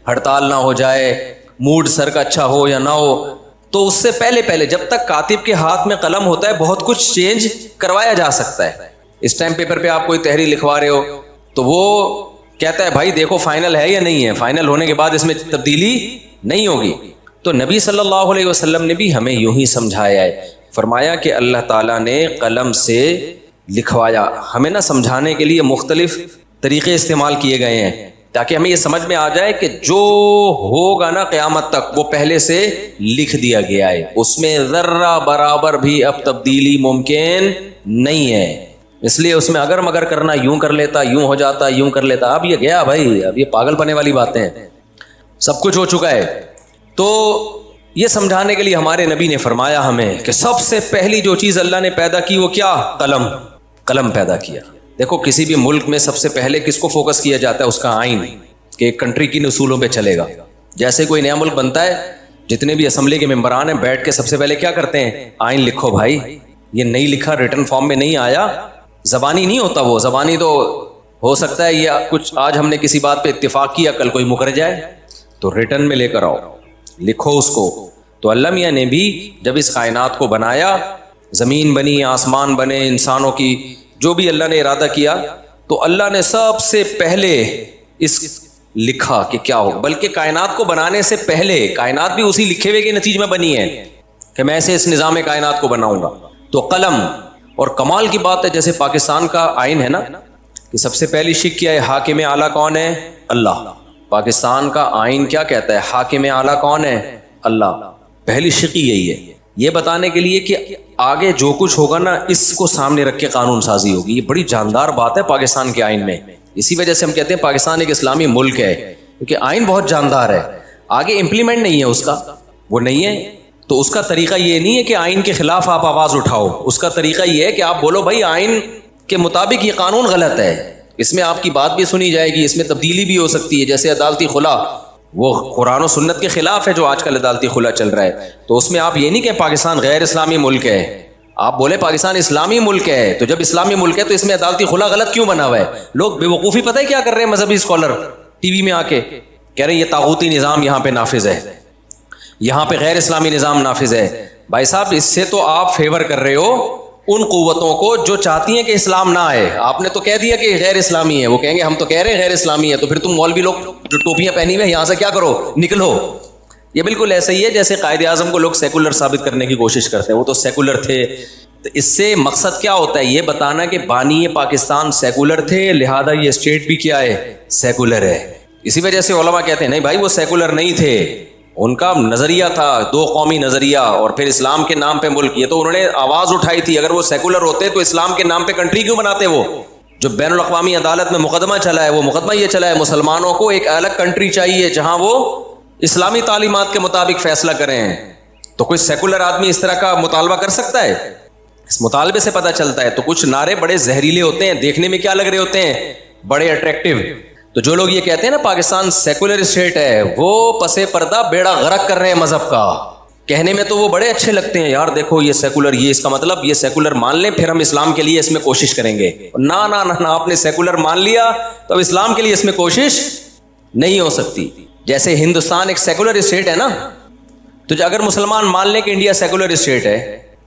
ہڑتال نہ ہو جائے، موڈ سر کا اچھا ہو یا نہ ہو. تو اس سے پہلے جب تک کاتب کے ہاتھ میں قلم ہوتا ہے بہت کچھ چینج کروایا جا سکتا ہے. اسٹیمپ پیپر پہ آپ کوئی تحریر لکھوا رہے ہو تو وہ کہتا ہے بھائی دیکھو فائنل ہے یا نہیں ہے، فائنل ہونے کے بعد اس میں تبدیلی نہیں ہوگی. تو نبی صلی اللہ علیہ وسلم نے بھی ہمیں یوں ہی سمجھایا ہے. فرمایا کہ اللہ تعالیٰ نے قلم سے لکھوایا. ہمیں نہ سمجھانے کے لیے مختلف طریقے استعمال کیے گئے ہیں تاکہ ہمیں یہ سمجھ میں آ جائے کہ جو ہوگا نا قیامت تک وہ پہلے سے لکھ دیا گیا ہے، اس میں ذرہ برابر بھی اب تبدیلی ممکن نہیں ہے. اس لیے اس میں اگر مگر کرنا، یوں کر لیتا، یوں ہو جاتا، یوں کر لیتا. اب یہ گیا بھائی، اب یہ پاگل پنے والی باتیں ہیں، سب کچھ ہو چکا ہے. تو یہ سمجھانے کے لیے ہمارے نبی نے فرمایا ہمیں کہ سب سے پہلی جو چیز اللہ نے پیدا کی وہ کیا؟ قلم پیدا کیا. دیکھو کسی بھی ملک میں سب سے پہلے کس کو فوکس کیا جاتا ہے؟ اس کا آئین، کہ ایک کنٹری کی اصولوں پہ چلے گا. جیسے کوئی نیا ملک بنتا ہے، جتنے بھی اسمبلی کے ممبران ہیں بیٹھ کے سب سے پہلے کیا کرتے ہیں؟ آئین لکھو بھائی. یہ نہیں لکھا، ریٹن فارم میں نہیں آیا، زبانی نہیں ہوتا. وہ زبانی تو ہو سکتا ہے یہ کچھ آج ہم نے کسی بات پہ اتفاق کیا، کل کوئی مکر جائے، تو ریٹن میں لے کر آؤ، لکھو اس کو. تو اللہ میاں نے بھی جب اس کائنات کو بنایا، زمین بنی، آسمان بنے، انسانوں کی جو بھی اللہ نے ارادہ کیا، تو اللہ نے سب سے پہلے اس لکھا کہ کیا ہو. بلکہ کائنات کو بنانے سے پہلے کائنات بھی اسی لکھے ہوئے کے نتیجے میں بنی ہے کہ میں ایسے اس نظام کائنات کو بناؤں گا. تو قلم. اور کمال کی بات ہے جیسے پاکستان کا آئین ہے نا کہ سب سے پہلی شک کیا ہے؟ حاکم اعلیٰ کون ہے؟ اللہ. پاکستان کا آئین کیا کہتا ہے؟ حاکم اعلیٰ کون ہے؟ اللہ. پہلی شک یہی ہے یہ بتانے کے لیے کہ آگے جو کچھ ہوگا نا اس کو سامنے رکھ کے قانون سازی ہوگی. یہ بڑی جاندار بات ہے پاکستان کے آئین میں. اسی وجہ سے ہم کہتے ہیں پاکستان ایک اسلامی ملک ہے, کیونکہ آئین بہت جاندار ہے. آگے امپلیمنٹ نہیں ہے اس کا, وہ نہیں ہے. تو اس کا طریقہ یہ نہیں ہے کہ آئین کے خلاف آپ آواز اٹھاؤ. اس کا طریقہ یہ ہے کہ آپ بولو بھائی آئین کے مطابق یہ قانون غلط ہے, اس میں آپ کی بات بھی سنی جائے گی, اس میں تبدیلی بھی ہو سکتی ہے. جیسے عدالتی خلا, وہ قرآن و سنت کے خلاف ہے جو آج کل عدالتی خلا چل رہا ہے. تو اس میں آپ یہ نہیں کہ پاکستان غیر اسلامی ملک ہے, آپ بولے پاکستان اسلامی ملک ہے. تو جب اسلامی ملک ہے تو اس میں عدالتی خلا غلط کیوں بنا ہوا ہے؟ لوگ بے وقوفی پتہ ہے کیا کر رہے ہیں, مذہبی اسکالر ٹی وی میں آ کے کہہ رہے ہیں یہ طاغوتی نظام یہاں پہ نافذ ہے, یہاں پہ غیر اسلامی نظام نافذ ہے. بھائی صاحب اس سے تو آپ فیور کر رہے ہو ان قوتوں کو جو چاہتی ہیں کہ اسلام نہ آئے. آپ نے تو کہہ دیا کہ غیر اسلامی ہے, وہ کہیں گے ہم تو کہہ رہے ہیں غیر اسلامی ہے, تو پھر تم مولوی لوگ جو ٹوپیاں پہنی ہوئے یہاں سے کیا کرو, نکلو. یہ بالکل ایسا ہی ہے جیسے قائد اعظم کو لوگ سیکولر ثابت کرنے کی کوشش کرتے ہیں, وہ تو سیکولر تھے. تو اس سے مقصد کیا ہوتا ہے, یہ بتانا کہ بانی پاکستان سیکولر تھے, لہذا یہ اسٹیٹ بھی کیا ہے, سیکولر ہے. اسی وجہ سے علماء کہتے ہیں نہیں بھائی وہ سیکولر نہیں تھے, ان کا نظریہ تھا دو قومی نظریہ اور پھر اسلام کے نام پہ ملک. یہ تو انہوں نے آواز اٹھائی تھی, اگر وہ سیکولر ہوتے تو اسلام کے نام پہ کنٹری کیوں بناتے؟ وہ جو بین الاقوامی عدالت میں مقدمہ چلا ہے, وہ مقدمہ یہ چلا ہے مسلمانوں کو ایک الگ کنٹری چاہیے جہاں وہ اسلامی تعلیمات کے مطابق فیصلہ کریں. تو کوئی سیکولر آدمی اس طرح کا مطالبہ کر سکتا ہے؟ اس مطالبے سے پتہ چلتا ہے. تو کچھ نعرے بڑے زہریلے ہوتے ہیں, دیکھنے میں کیا لگ رہے ہوتے ہیں, بڑے اٹریکٹیو. تو جو لوگ یہ کہتے ہیں نا پاکستان سیکولر اسٹیٹ ہے, وہ پسے پردہ بیڑا غرق کر رہے ہیں مذہب کا. کہنے میں تو وہ بڑے اچھے لگتے ہیں, یار دیکھو یہ سیکولر, یہ اس کا مطلب یہ سیکولر مان لیں پھر ہم اسلام کے لیے اس میں کوشش کریں گے. نہ نہ نہ, آپ نے سیکولر مان لیا تو اب اسلام کے لیے اس میں کوشش نہیں ہو سکتی. جیسے ہندوستان ایک سیکولر اسٹیٹ ہے نا, تو اگر مسلمان مان لیں کہ انڈیا سیکولر اسٹیٹ ہے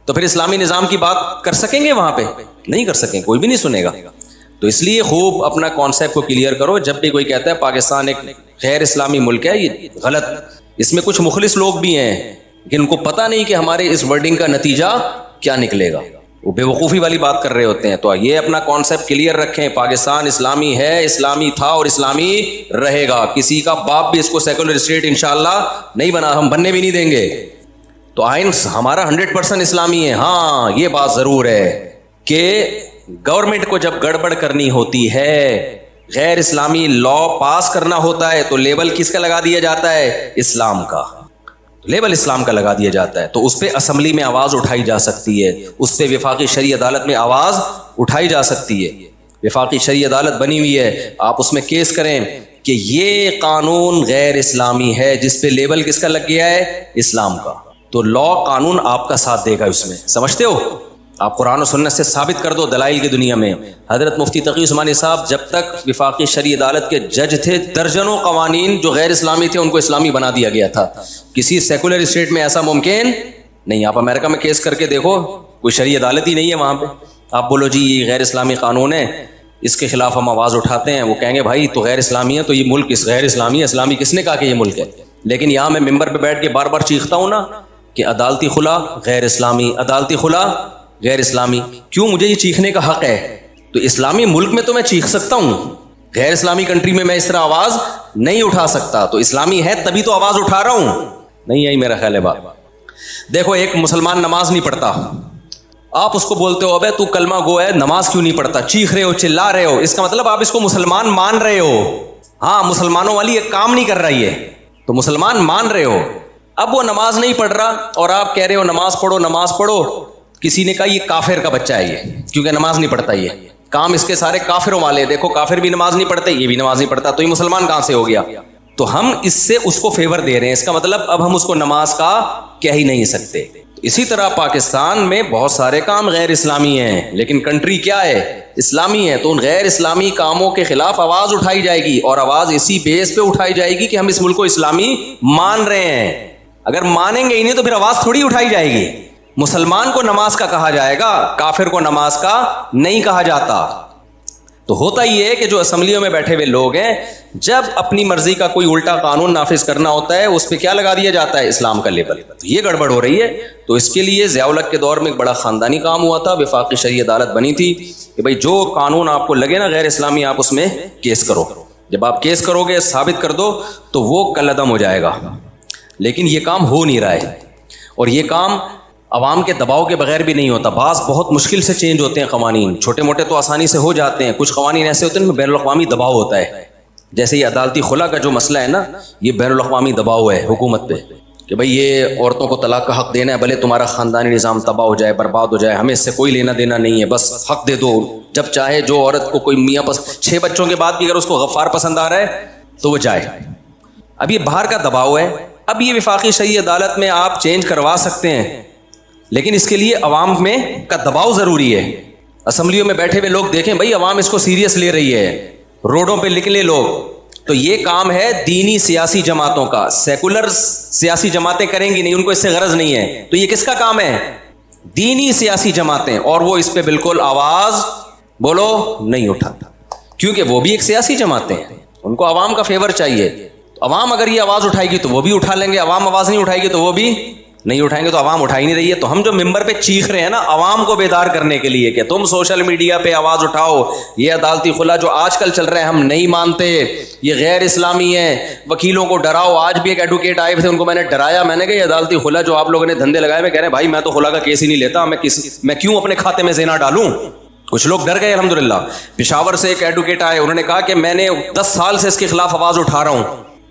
تو پھر اسلامی نظام کی بات کر سکیں گے وہاں پہ؟ نہیں کر سکیں, کوئی بھی نہیں سنے گا. تو اس لیے خوب اپنا کانسیپٹ کو کلیئر کرو. جب بھی کوئی کہتا ہے پاکستان ایک غیر اسلامی ملک ہے, یہ غلط. اس میں کچھ مخلص لوگ بھی ہیں لیکن ان کو پتہ نہیں کہ ہمارے اس ورڈنگ کا نتیجہ کیا نکلے گا, وہ بے وقوفی والی بات کر رہے ہوتے ہیں. تو یہ اپنا کانسیپٹ کلیئر رکھیں, پاکستان اسلامی ہے, اسلامی تھا اور اسلامی رہے گا. کسی کا باپ بھی اس کو سیکولر اسٹیٹ انشاءاللہ نہیں بنا, ہم بننے بھی نہیں دیں گے. تو آئین ہمارا 100% اسلامی ہے. ہاں یہ بات ضرور ہے کہ گورنمنٹ کو جب گڑبڑ کرنی ہوتی ہے, غیر اسلامی لا پاس کرنا ہوتا ہے, تو لیبل کس کا لگا دیا جاتا ہے, اسلام کا. لیبل اسلام کا لگا دیا جاتا ہے. تو اس پہ اسمبلی میں آواز اٹھائی جا سکتی ہے, اس پہ وفاقی شرعی عدالت میں آواز اٹھائی جا سکتی ہے. وفاقی شرعی عدالت بنی ہوئی ہے, آپ اس میں کیس کریں کہ یہ قانون غیر اسلامی ہے جس پہ لیبل کس کا لگ گیا ہے, اسلام کا. تو لا قانون آپ کا ساتھ دے گا اس میں, سمجھتے ہو. آپ قرآن و سنت سے ثابت کر دو دلائل کی دنیا میں. حضرت مفتی تقی عثمانی صاحب جب تک وفاقی شرعی عدالت کے جج تھے, درجنوں قوانین جو غیر اسلامی تھے ان کو اسلامی بنا دیا گیا تھا. کسی سیکولر اسٹیٹ میں ایسا ممکن نہیں. آپ امریکہ میں کیس کر کے دیکھو, کوئی شرعی عدالت ہی نہیں ہے وہاں پہ. آپ بولو جی یہ غیر اسلامی قانون ہے, اس کے خلاف ہم آواز اٹھاتے ہیں, وہ کہیں گے بھائی تو غیر اسلامی ہے تو یہ ملک غیر اسلامی ہے. اسلامی کس نے کہا کہ یہ ملک ہے؟ لیکن یہاں میں ممبر پہ بیٹھ کے بار بار چیختا ہوں نا کہ عدالتی خلا غیر اسلامی, عدالتی خلا غیر اسلامی. کیوں مجھے یہ چیخنے کا حق ہے؟ تو اسلامی ملک میں تو میں چیخ سکتا ہوں, غیر اسلامی کنٹری میں اس طرح آواز نہیں اٹھا سکتا. تو اسلامی ہے تبھی تو آواز اٹھا رہا ہوں. نہیں یہی میرا خیال ہے بات. دیکھو ایک مسلمان نماز نہیں پڑھتا, آپ اس کو بولتے ہو ابے تو کلمہ گو ہے, نماز کیوں نہیں پڑھتا, چیخ رہے ہو, چلا رہے ہو, اس کا مطلب آپ اس کو مسلمان مان رہے ہو. ہاں مسلمانوں والی ایک کام نہیں کر رہی ہے, تو مسلمان مان رہے ہو. اب وہ نماز نہیں پڑھ رہا اور آپ کہہ رہے ہو نماز پڑھو نماز پڑھو. کسی نے کہا یہ کافر کا بچہ ہے یہ, کیونکہ نماز نہیں پڑھتا, یہ کام اس کے سارے کافروں والے. دیکھو کافر بھی نماز نہیں پڑھتے, یہ بھی نماز نہیں پڑھتا, تو یہ مسلمان کہاں سے ہو گیا؟ تو ہم اس سے اس کو فیور دے رہے ہیں. اس کا مطلب اب ہم اس کو نماز کا کہہ ہی نہیں سکتے. اسی طرح پاکستان میں بہت سارے کام غیر اسلامی ہیں لیکن کنٹری کیا ہے, اسلامی ہے. تو ان غیر اسلامی کاموں کے خلاف آواز اٹھائی جائے گی, اور آواز اسی بیس پہ اٹھائی جائے گی کہ ہم اس ملک کو اسلامی مان رہے ہیں. اگر مانیں گے ہی نہیں تو پھر آواز تھوڑی اٹھائی جائے گی. مسلمان کو نماز کا کہا جائے گا, کافر کو نماز کا نہیں کہا جاتا. تو ہوتا ہی ہے کہ جو اسمبلیوں میں بیٹھے ہوئے لوگ ہیں, جب اپنی مرضی کا کوئی الٹا قانون نافذ کرنا ہوتا ہے اس پہ کیا لگا دیا جاتا ہے, اسلام کا لیبل. تو یہ گڑبڑ ہو رہی ہے. تو اس کے لیے ضیاء الحق کے دور میں ایک بڑا خاندانی کام ہوا تھا, وفاقی شرعی عدالت بنی تھی کہ بھائی جو قانون آپ کو لگے نا غیر اسلامی, آپ اس میں کیس کرو. جب آپ کیس کرو گے, ثابت کر دو, تو وہ کل عدم ہو جائے گا. لیکن یہ کام ہو نہیں رہا ہے, اور یہ کام عوام کے دباؤ کے بغیر بھی نہیں ہوتا. بعض بہت مشکل سے چینج ہوتے ہیں قوانین, چھوٹے موٹے تو آسانی سے ہو جاتے ہیں, کچھ قوانین ایسے ہوتے ہیں ان میں بین الاقوامی دباؤ ہوتا ہے. جیسے یہ عدالتی خلا کا جو مسئلہ ہے نا, یہ بین الاقوامی دباؤ ہے حکومت پہ کہ بھئی یہ عورتوں کو طلاق کا حق دینا ہے, بھلے تمہارا خاندانی نظام تباہ ہو جائے, برباد ہو جائے, ہمیں اس سے کوئی لینا دینا نہیں ہے, بس حق دے دو. جب چاہے جو عورت کو کوئی میاں 6 بچوں کے بعد بھی اگر اس کو غفار پسند آ رہا ہے تو وہ جائے. اب یہ باہر کا دباؤ ہے. اب یہ وفاقی شرعی عدالت میں آپ چینج کروا سکتے ہیں, لیکن اس کے لیے عوام میں کا دباؤ ضروری ہے. اسمبلیوں میں بیٹھے ہوئے لوگ دیکھیں بھئی عوام اس کو سیریس لے رہی ہے, روڈوں پہ نکلے لوگ. تو یہ کام ہے دینی سیاسی جماعتوں کا. سیکولر سیاسی جماعتیں کریں گی نہیں, ان کو اس سے غرض نہیں ہے. تو یہ کس کا کام ہے؟ دینی سیاسی جماعتیں. اور وہ اس پہ بالکل آواز بولو نہیں اٹھاتا, کیونکہ وہ بھی ایک سیاسی جماعتیں ہیں, ان کو عوام کا فیور چاہیے. عوام اگر یہ آواز اٹھائے گی تو وہ بھی اٹھا لیں گے, عوام آواز نہیں اٹھائے گی تو وہ بھی نہیں اٹھائیں گے. تو عوام اٹھا ہی نہیں رہی ہے. تو ہم جو ممبر پہ چیخ رہے ہیں نا عوام کو بیدار کرنے کے لیے کہ تم سوشل میڈیا پہ آواز اٹھاؤ, یہ عدالتی خلا جو آج کل چل رہا ہے ہم نہیں مانتے, یہ غیر اسلامی ہے, وکیلوں کو ڈراؤ. آج بھی ایک ایڈوکیٹ آئے تھے, ان کو میں نے ڈرایا, میں نے کہا یہ عدالتی خلا جو آپ لوگوں نے دھندے لگائے, میں کہہ رہے بھائی میں تو خلا کا کیس ہی نہیں لیتا, میں کیوں اپنے کھاتے میں زنا ڈالوں. کچھ لوگ ڈر گئے. الحمدللہ پشاور سے ایک ایڈوکیٹ آئے, انہوں نے کہا کہ میں نے 10 سال سے اس کے خلاف آواز اٹھا رہا ہوں.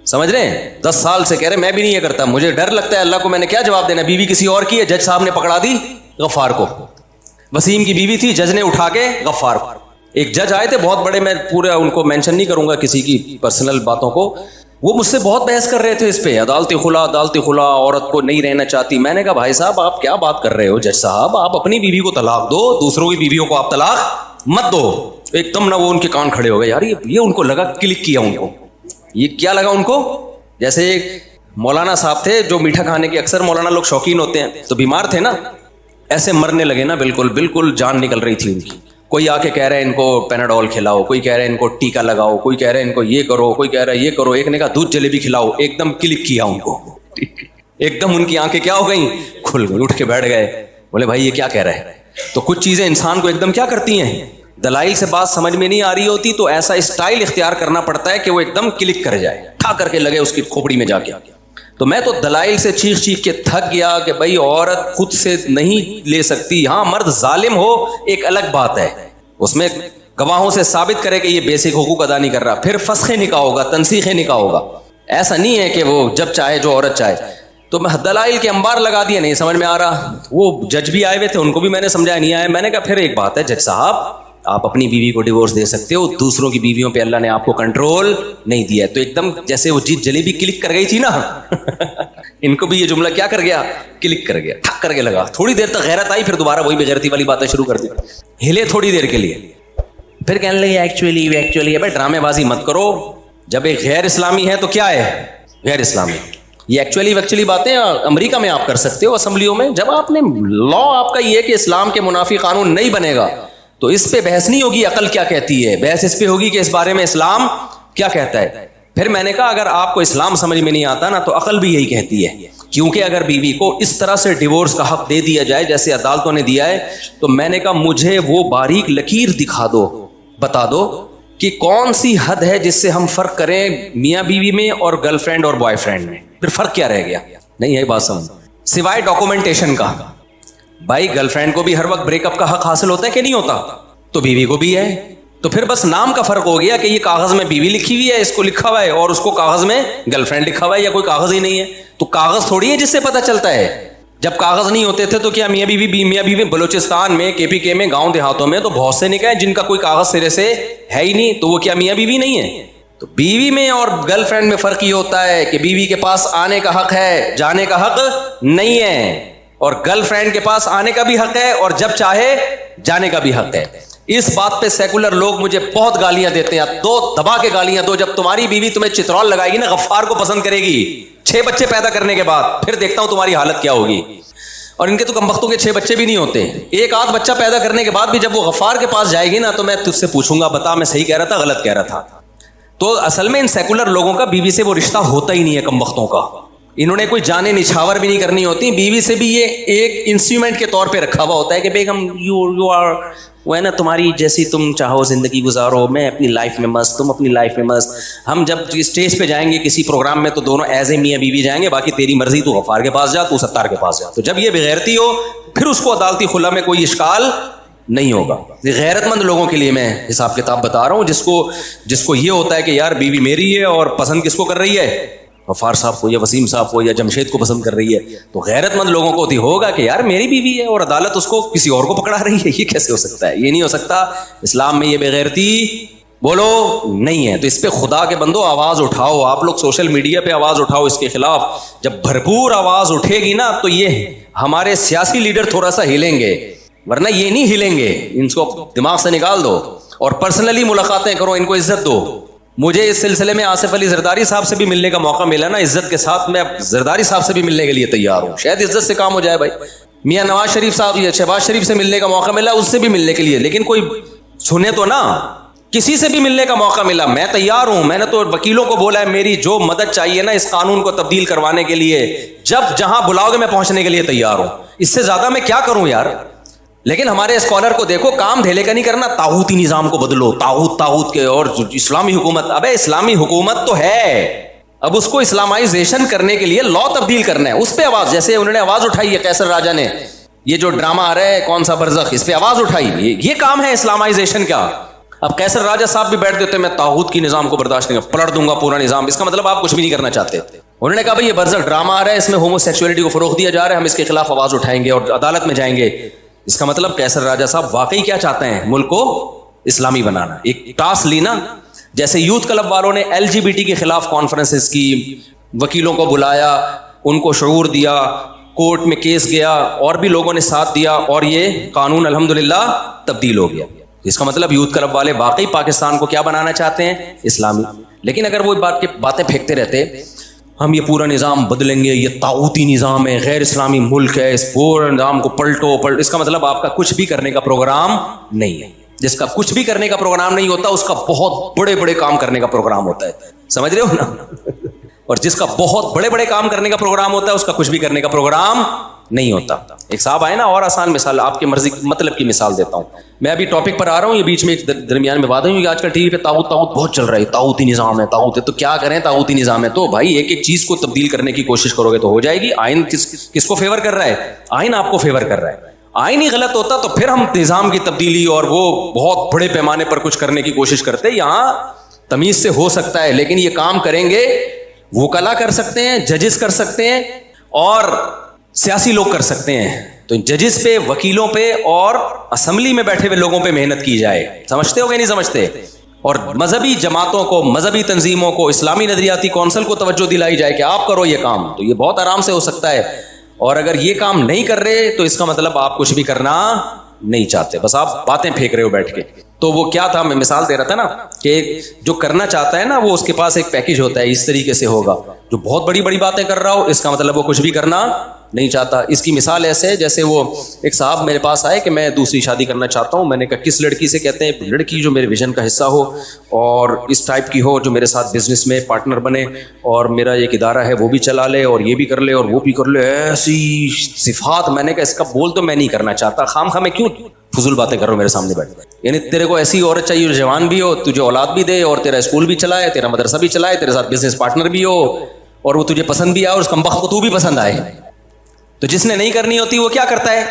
سمجھ رہے ہیں, 10 سال سے کہہ رہے میں بھی نہیں یہ کرتا, مجھے ڈر لگتا ہے, اللہ کو میں نے کیا جواب دینا. بیوی کسی اور کی ہے, جج صاحب نے پکڑا دی غفار کو. وسیم کی بیوی تھی, جج نے اٹھا کے غفار کو. ایک جج آئے تھے بہت بڑے, میں پورا ان کو مینشن نہیں کروں گا کسی کی پرسنل باتوں کو, وہ مجھ سے بہت بحث کر رہے تھے اس پہ, عدالتی خلا عورت کو نہیں رہنا چاہتی. میں نے کہا بھائی صاحب آپ کیا بات کر رہے ہو, جج صاحب آپ اپنی بیوی کو طلاق دو, دوسروں کی بیویوں کو آپ طلاق مت دو. ایک دم نہ وہ ان کے کان کھڑے ہو گئے. یار یہ ان کو لگا کلک کیا, ان کو یہ کیا لگا ان کو. جیسے ایک مولانا صاحب تھے جو میٹھا کھانے کے اکثر مولانا لوگ شوقین ہوتے ہیں, تو بیمار تھے نا, ایسے مرنے لگے نا, بالکل جان نکل رہی تھی ان کی. کوئی آ کے کہہ رہے ہیں ان کو پیناڈول کھلاؤ, کوئی کہہ رہے ہیں ان کو ٹیکا لگاؤ, کوئی کہہ رہے ہیں ان کو یہ کرو, کوئی کہہ رہا ہے یہ کرو. ایک نے کہا دودھ جلیبی کھلاؤ, ایک دم کلک کیا ان کو, ایک دم ان کی آنکھیں کیا ہو گئیں, کھل گئی, اٹھ کے بیٹھ گئے. بولے بھائی یہ کیا کہہ رہا ہے. تو کچھ چیزیں انسان کو ایک دم کیا کرتی ہیں, دلائل سے بات سمجھ میں نہیں آ رہی ہوتی, تو ایسا اسٹائل اختیار کرنا پڑتا ہے کہ وہ ایک دم کلک کر جائے, ٹھا کر کے لگے اس کی کھوپڑی میں جا کے. تو میں تو دلائل سے چیخ کے تھک گیا کہ بھائی عورت خود سے نہیں لے سکتی. ہاں مرد ظالم ہو ایک الگ بات ہے, اس میں گواہوں سے ثابت کرے کہ یہ بیسک حقوق ادا نہیں کر رہا, پھر فسخ نکاح ہوگا, تنسیخ نکاح ہوگا. ایسا نہیں ہے کہ وہ جب چاہے جو عورت چاہے. تو میں دلائل کے انبار لگا دیے, نہیں سمجھ میں آ رہا. وہ جج بھی آئے ہوئے تھے, ان کو بھی میں نے سمجھایا, نہیں آئے. میں نے کہا پھر ایک بات ہے جج صاحب, آپ اپنی بیوی کو ڈیورس دے سکتے ہو, دوسروں کی بیویوں پہ اللہ نے آپ کو کنٹرول نہیں دیا ہے. تو ایک دم جیسے وہ جلیبی کلک کر گئی تھی نا ان کو بھی یہ جملہ کیا کر گیا, کلک کر گیا, ٹھک کر کے لگا. تھوڑی دیر تک غیرت آئی, پھر دوبارہ وہی بغیرتی والی باتیں شروع کر دی, ہلے تھوڑی دیر کے لیے, پھر کہنے لگے ایکچولی بھائی ڈرامے بازی مت کرو. جب ایک غیر اسلامی ہے تو کیا ہے غیر اسلامی. یہ ایکچولی باتیں امریکہ میں آپ کر سکتے ہو اسمبلیوں میں. جب آپ نے لا آپ کا یہ ہے کہ اسلام کے منافی قانون نہیں بنے گا, تو اس پہ بحث نہیں ہوگی عقل کیا کہتی ہے, بحث اس پہ ہوگی کہ اس بارے میں اسلام کیا کہتا ہے. پھر میں نے کہا اگر آپ کو اسلام سمجھ میں نہیں آتا نا, تو عقل بھی یہی کہتی ہے, کیونکہ اگر بیوی کو اس طرح سے ڈیورس کا حق دے دیا جائے جیسے عدالتوں نے دیا ہے, تو میں نے کہا مجھے وہ باریک لکیر دکھا دو, بتا دو کہ کون سی حد ہے جس سے ہم فرق کریں میاں بیوی میں اور گرل فرینڈ اور بوائے فرینڈ میں. پھر فرق کیا رہ گیا. نہیں ہے بات سمجھ, سوائے ڈاکومنٹیشن کا. بھائی گرل فرینڈ کو بھی ہر وقت بریک اپ کا حق حاصل ہوتا ہے کہ نہیں ہوتا, تو بیوی کو بھی ہے. تو پھر بس نام کا فرق ہو گیا کہ یہ کاغذ میں بیوی لکھی ہوئی ہے, اس کو لکھا ہوا ہے, اور اس کو کاغذ میں گرل فرینڈ لکھا ہوا ہے, یا کوئی کاغذ ہی نہیں ہے. تو کاغذ تھوڑی ہے جس سے پتہ چلتا ہے. جب کاغذ نہیں ہوتے تھے تو کیا میاں بیوی بلوچستان میں KPK میں گاؤں دیہاتوں میں تو بہت سے نکاح جن کا کوئی کاغذ سرے سے ہے ہی نہیں, تو وہ کیا میاں بیوی نہیں ہے. تو بیوی میں اور گرل فرینڈ میں فرق یہ ہوتا ہے کہ بیوی کے پاس آنے کا حق ہے, جانے کا حق نہیں ہے, اور گرل فرینڈ کے پاس آنے کا بھی حق ہے اور جب چاہے جانے کا بھی حق ہے. اس بات پہ سیکولر لوگ مجھے بہت گالیاں دیتے ہیں, دو دبا کے گالیاں دو. جب تمہاری بیوی تمہیں چترول لگائے گی نا, غفار کو پسند کرے گی 6 بچے پیدا کرنے کے بعد, پھر دیکھتا ہوں تمہاری حالت کیا ہوگی. اور ان کے تو کمبختوں کے 6 بچے بھی نہیں ہوتے, ایک آدھ بچہ پیدا کرنے کے بعد بھی جب وہ غفار کے پاس جائے گی نا, تو میں تجھ سے پوچھوں گا بتا میں صحیح کہہ رہا تھا غلط کہہ رہا تھا. تو اصل میں ان سیکولر لوگوں کا بیوی سے وہ رشتہ ہوتا ہی نہیں ہے کمبختوں کا. انہوں نے کوئی جانے نچھاور بھی نہیں کرنی ہوتی. بیوی سے بھی یہ ایک انسٹرومنٹ کے طور پہ رکھا ہوا ہوتا ہے کہ بیگم یو آر وہ ہے نا تمہاری جیسی تم چاہو زندگی گزارو, میں اپنی لائف میں مست, تم اپنی لائف میں مست. ہم جب اسٹیج پہ جائیں گے کسی پروگرام میں تو دونوں ایز اے میاں بیوی جائیں گے, باقی تیری مرضی, تو غفار کے پاس جا, تو ستار کے پاس جا. تو جب یہ بغیرتی ہو پھر اس کو عدالتی خلا میں کوئی اشکال نہیں ہوگا. غیرت مند لوگوں کے لیے میں حساب کتاب بتا رہا ہوں, جس کو یہ ہوتا ہے کہ یار بیوی میری ہے اور پسند کس کو کر رہی ہے, غفار صاحب کو یا وسیم صاحب کو یا جمشید کو پسند کر رہی ہے. تو غیرت مند لوگوں کو ہوگا کہ یار میری بیوی ہے اور عدالت اس کو کسی اور کو پکڑا رہی ہے, یہ کیسے ہو سکتا ہے, یہ نہیں ہو سکتا. اسلام میں یہ بغیرتی بولو نہیں ہے. تو اس پہ خدا کے بندو آواز اٹھاؤ, آپ لوگ سوشل میڈیا پہ آواز اٹھاؤ اس کے خلاف. جب بھرپور آواز اٹھے گی نا تو یہ ہمارے سیاسی لیڈر تھوڑا سا ہلیں گے, ورنہ یہ نہیں ہلیں گے. ان کو دماغ سے نکال دو اور پرسنلی ملاقاتیں کرو, ان کو عزت دو. مجھے اس سلسلے میں آصف علی زرداری صاحب سے بھی ملنے کا موقع ملا نا, عزت کے ساتھ میں زرداری صاحب سے بھی ملنے کے لیے تیار ہوں, شاید عزت سے کام ہو جائے بھائی. میاں نواز شریف صاحب یا شہباز شریف سے ملنے کا موقع ملا, اس سے بھی ملنے کے لیے, لیکن کوئی سنے تو نا. کسی سے بھی ملنے کا موقع ملا میں تیار ہوں. میں نے تو وکیلوں کو بولا ہے میری جو مدد چاہیے نا اس قانون کو تبدیل کروانے کے لیے, جب جہاں بلاؤ گے میں پہنچنے کے لیے تیار ہوں. اس سے زیادہ میں کیا کروں یار. لیکن ہمارے اسکالر کو دیکھو, کام ڈھیلے کا نہیں کرنا, طاغوتی نظام کو بدلو, طاغوت کے, اور اسلامی حکومت. ابے اسلامی حکومت تو ہے, اب اس کو اسلامائزیشن کرنے کے لیے لا تبدیل کرنا ہے. اس پہ آواز, جیسے انہوں نے آواز اٹھائی ہے قیصر راجہ نے, یہ جو ڈرامہ آ رہا ہے کون سا برزخ, اس پہ آواز اٹھائی, یہ کام ہے اسلامائزیشن کا. اب قیصر راجہ صاحب بھی بیٹھ دیتے, میں طاغوت کی نظام کو برداشت نہیں, پلٹ دوں گا پورا نظام. اس کا مطلب آپ کچھ بھی نہیں کرنا چاہتے. انہوں نے کہا بھائی یہ برزخ ڈرامہ آ رہا ہے, اس میں ہومو سیکسولیٹی کو فروغ دیا جا رہا ہے, ہم اس کے خلاف آواز اٹھائیں گے اور عدالت میں جائیں گے. اس کا مطلب قیصر راجہ صاحب واقعی کیا چاہتے ہیں, ملک کو اسلامی بنانا. ایک ٹاسک لی نا, جیسے یوتھ کلب والوں نے LGBT کے خلاف کانفرنسز کی, وکیلوں کو بلایا, ان کو شعور دیا, کورٹ میں کیس گیا, اور بھی لوگوں نے ساتھ دیا, اور یہ قانون الحمدللہ تبدیل ہو گیا. اس کا مطلب یوتھ کلب والے واقعی پاکستان کو کیا بنانا چاہتے ہیں, اسلامی. لیکن اگر وہ باتیں پھینکتے رہتے, ہم یہ پورا نظام بدلیں گے, یہ طاغوتی نظام ہے, غیر اسلامی ملک ہے, اس پورے نظام کو پلٹو, اس کا مطلب آپ کا کچھ بھی کرنے کا پروگرام نہیں ہے. جس کا کچھ بھی کرنے کا پروگرام نہیں ہوتا اس کا بہت بڑے بڑے کام کرنے کا پروگرام ہوتا ہے, سمجھ رہے ہو نا. اور جس کا بہت بڑے بڑے کام کرنے کا پروگرام ہوتا ہے اس کا کچھ بھی کرنے کا پروگرام نہیں ہوتا. ایک صاحب آئے نا, اور آسان مثال, آپ کی مرضی مطلب کی مثال دیتا ہوں. میں ابھی ٹاپک پر آ رہا ہوں, یہ بیچ میں ایک درمیان میں بات ہے کہ آج کل ٹی وی پہ طاغوت بہت چل رہا ہے, طاغوتی نظام ہے, طاغوت ہے. تو کیا کریں, طاغوتی نظام ہے تو بھائی ایک ایک چیز کو تبدیل کرنے کی کوشش کرو گے تو ہو جائے گی. آئین کس کو فیور کر رہا ہے, آئین آپ کو فیور کر رہا ہے. آئین ہی غلط ہوتا تو پھر ہم نظام کی تبدیلی اور وہ بہت بڑے پیمانے پر کچھ کرنے کی کوشش کرتے. یہاں تمیز سے ہو سکتا ہے, لیکن یہ کام کریں گے وکلا کر سکتے ہیں, ججز کر سکتے ہیں, اور سیاسی لوگ کر سکتے ہیں. تو ججز پہ, وکیلوں پہ, اور اسمبلی میں بیٹھے ہوئے لوگوں پہ محنت کی جائے. سمجھتے ہو کہ نہیں سمجھتے؟ اور مذہبی جماعتوں کو, مذہبی تنظیموں کو, اسلامی نظریاتی کونسل کو توجہ دلائی جائے کہ آپ کرو یہ کام, تو یہ بہت آرام سے ہو سکتا ہے. اور اگر یہ کام نہیں کر رہے تو اس کا مطلب آپ کچھ بھی کرنا نہیں چاہتے, بس آپ باتیں پھینک رہے ہو بیٹھ کے. تو وہ کیا تھا, میں مثال دے رہا تھا نا کہ جو کرنا چاہتا ہے نا وہ اس کے پاس ایک پیکج ہوتا ہے, اس طریقے سے ہوگا. جو بہت بڑی بڑی باتیں کر رہا ہو اس کا مطلب وہ کچھ بھی کرنا نہیں چاہتا. اس کی مثال ایسے ہے جیسے وہ ایک صاحب میرے پاس آئے کہ میں دوسری شادی کرنا چاہتا ہوں. میں نے کہا کس لڑکی سے؟ کہتے ہیں لڑکی جو میرے ویژن کا حصہ ہو اور اس ٹائپ کی ہو, جو میرے ساتھ بزنس میں پارٹنر بنے اور میرا ایک ادارہ ہے وہ بھی چلا لے اور یہ بھی کر لے اور وہ بھی کر لے, ایسی صفات. میں نے کہا اس کا بول تو میں نہیں کرنا چاہتا, خام خواہ میں کیوں فضول باتیں کر رہا ہوں میرے سامنے بیٹھ. یعنی تیرے کو ایسی عورت چاہیے جو جوان بھی ہو, تجھے اولاد بھی دے, اور تیرا اسکول بھی چلائے, تیرا مدرسہ بھی چلائے, تیرے ساتھ بزنس پارٹنر بھی ہو, اور وہ تجھے پسند بھی آئے اور اس کمبخت کو تو بھی پسند آئے. تو جس نے نہیں کرنی ہوتی وہ کیا کرتا ہے,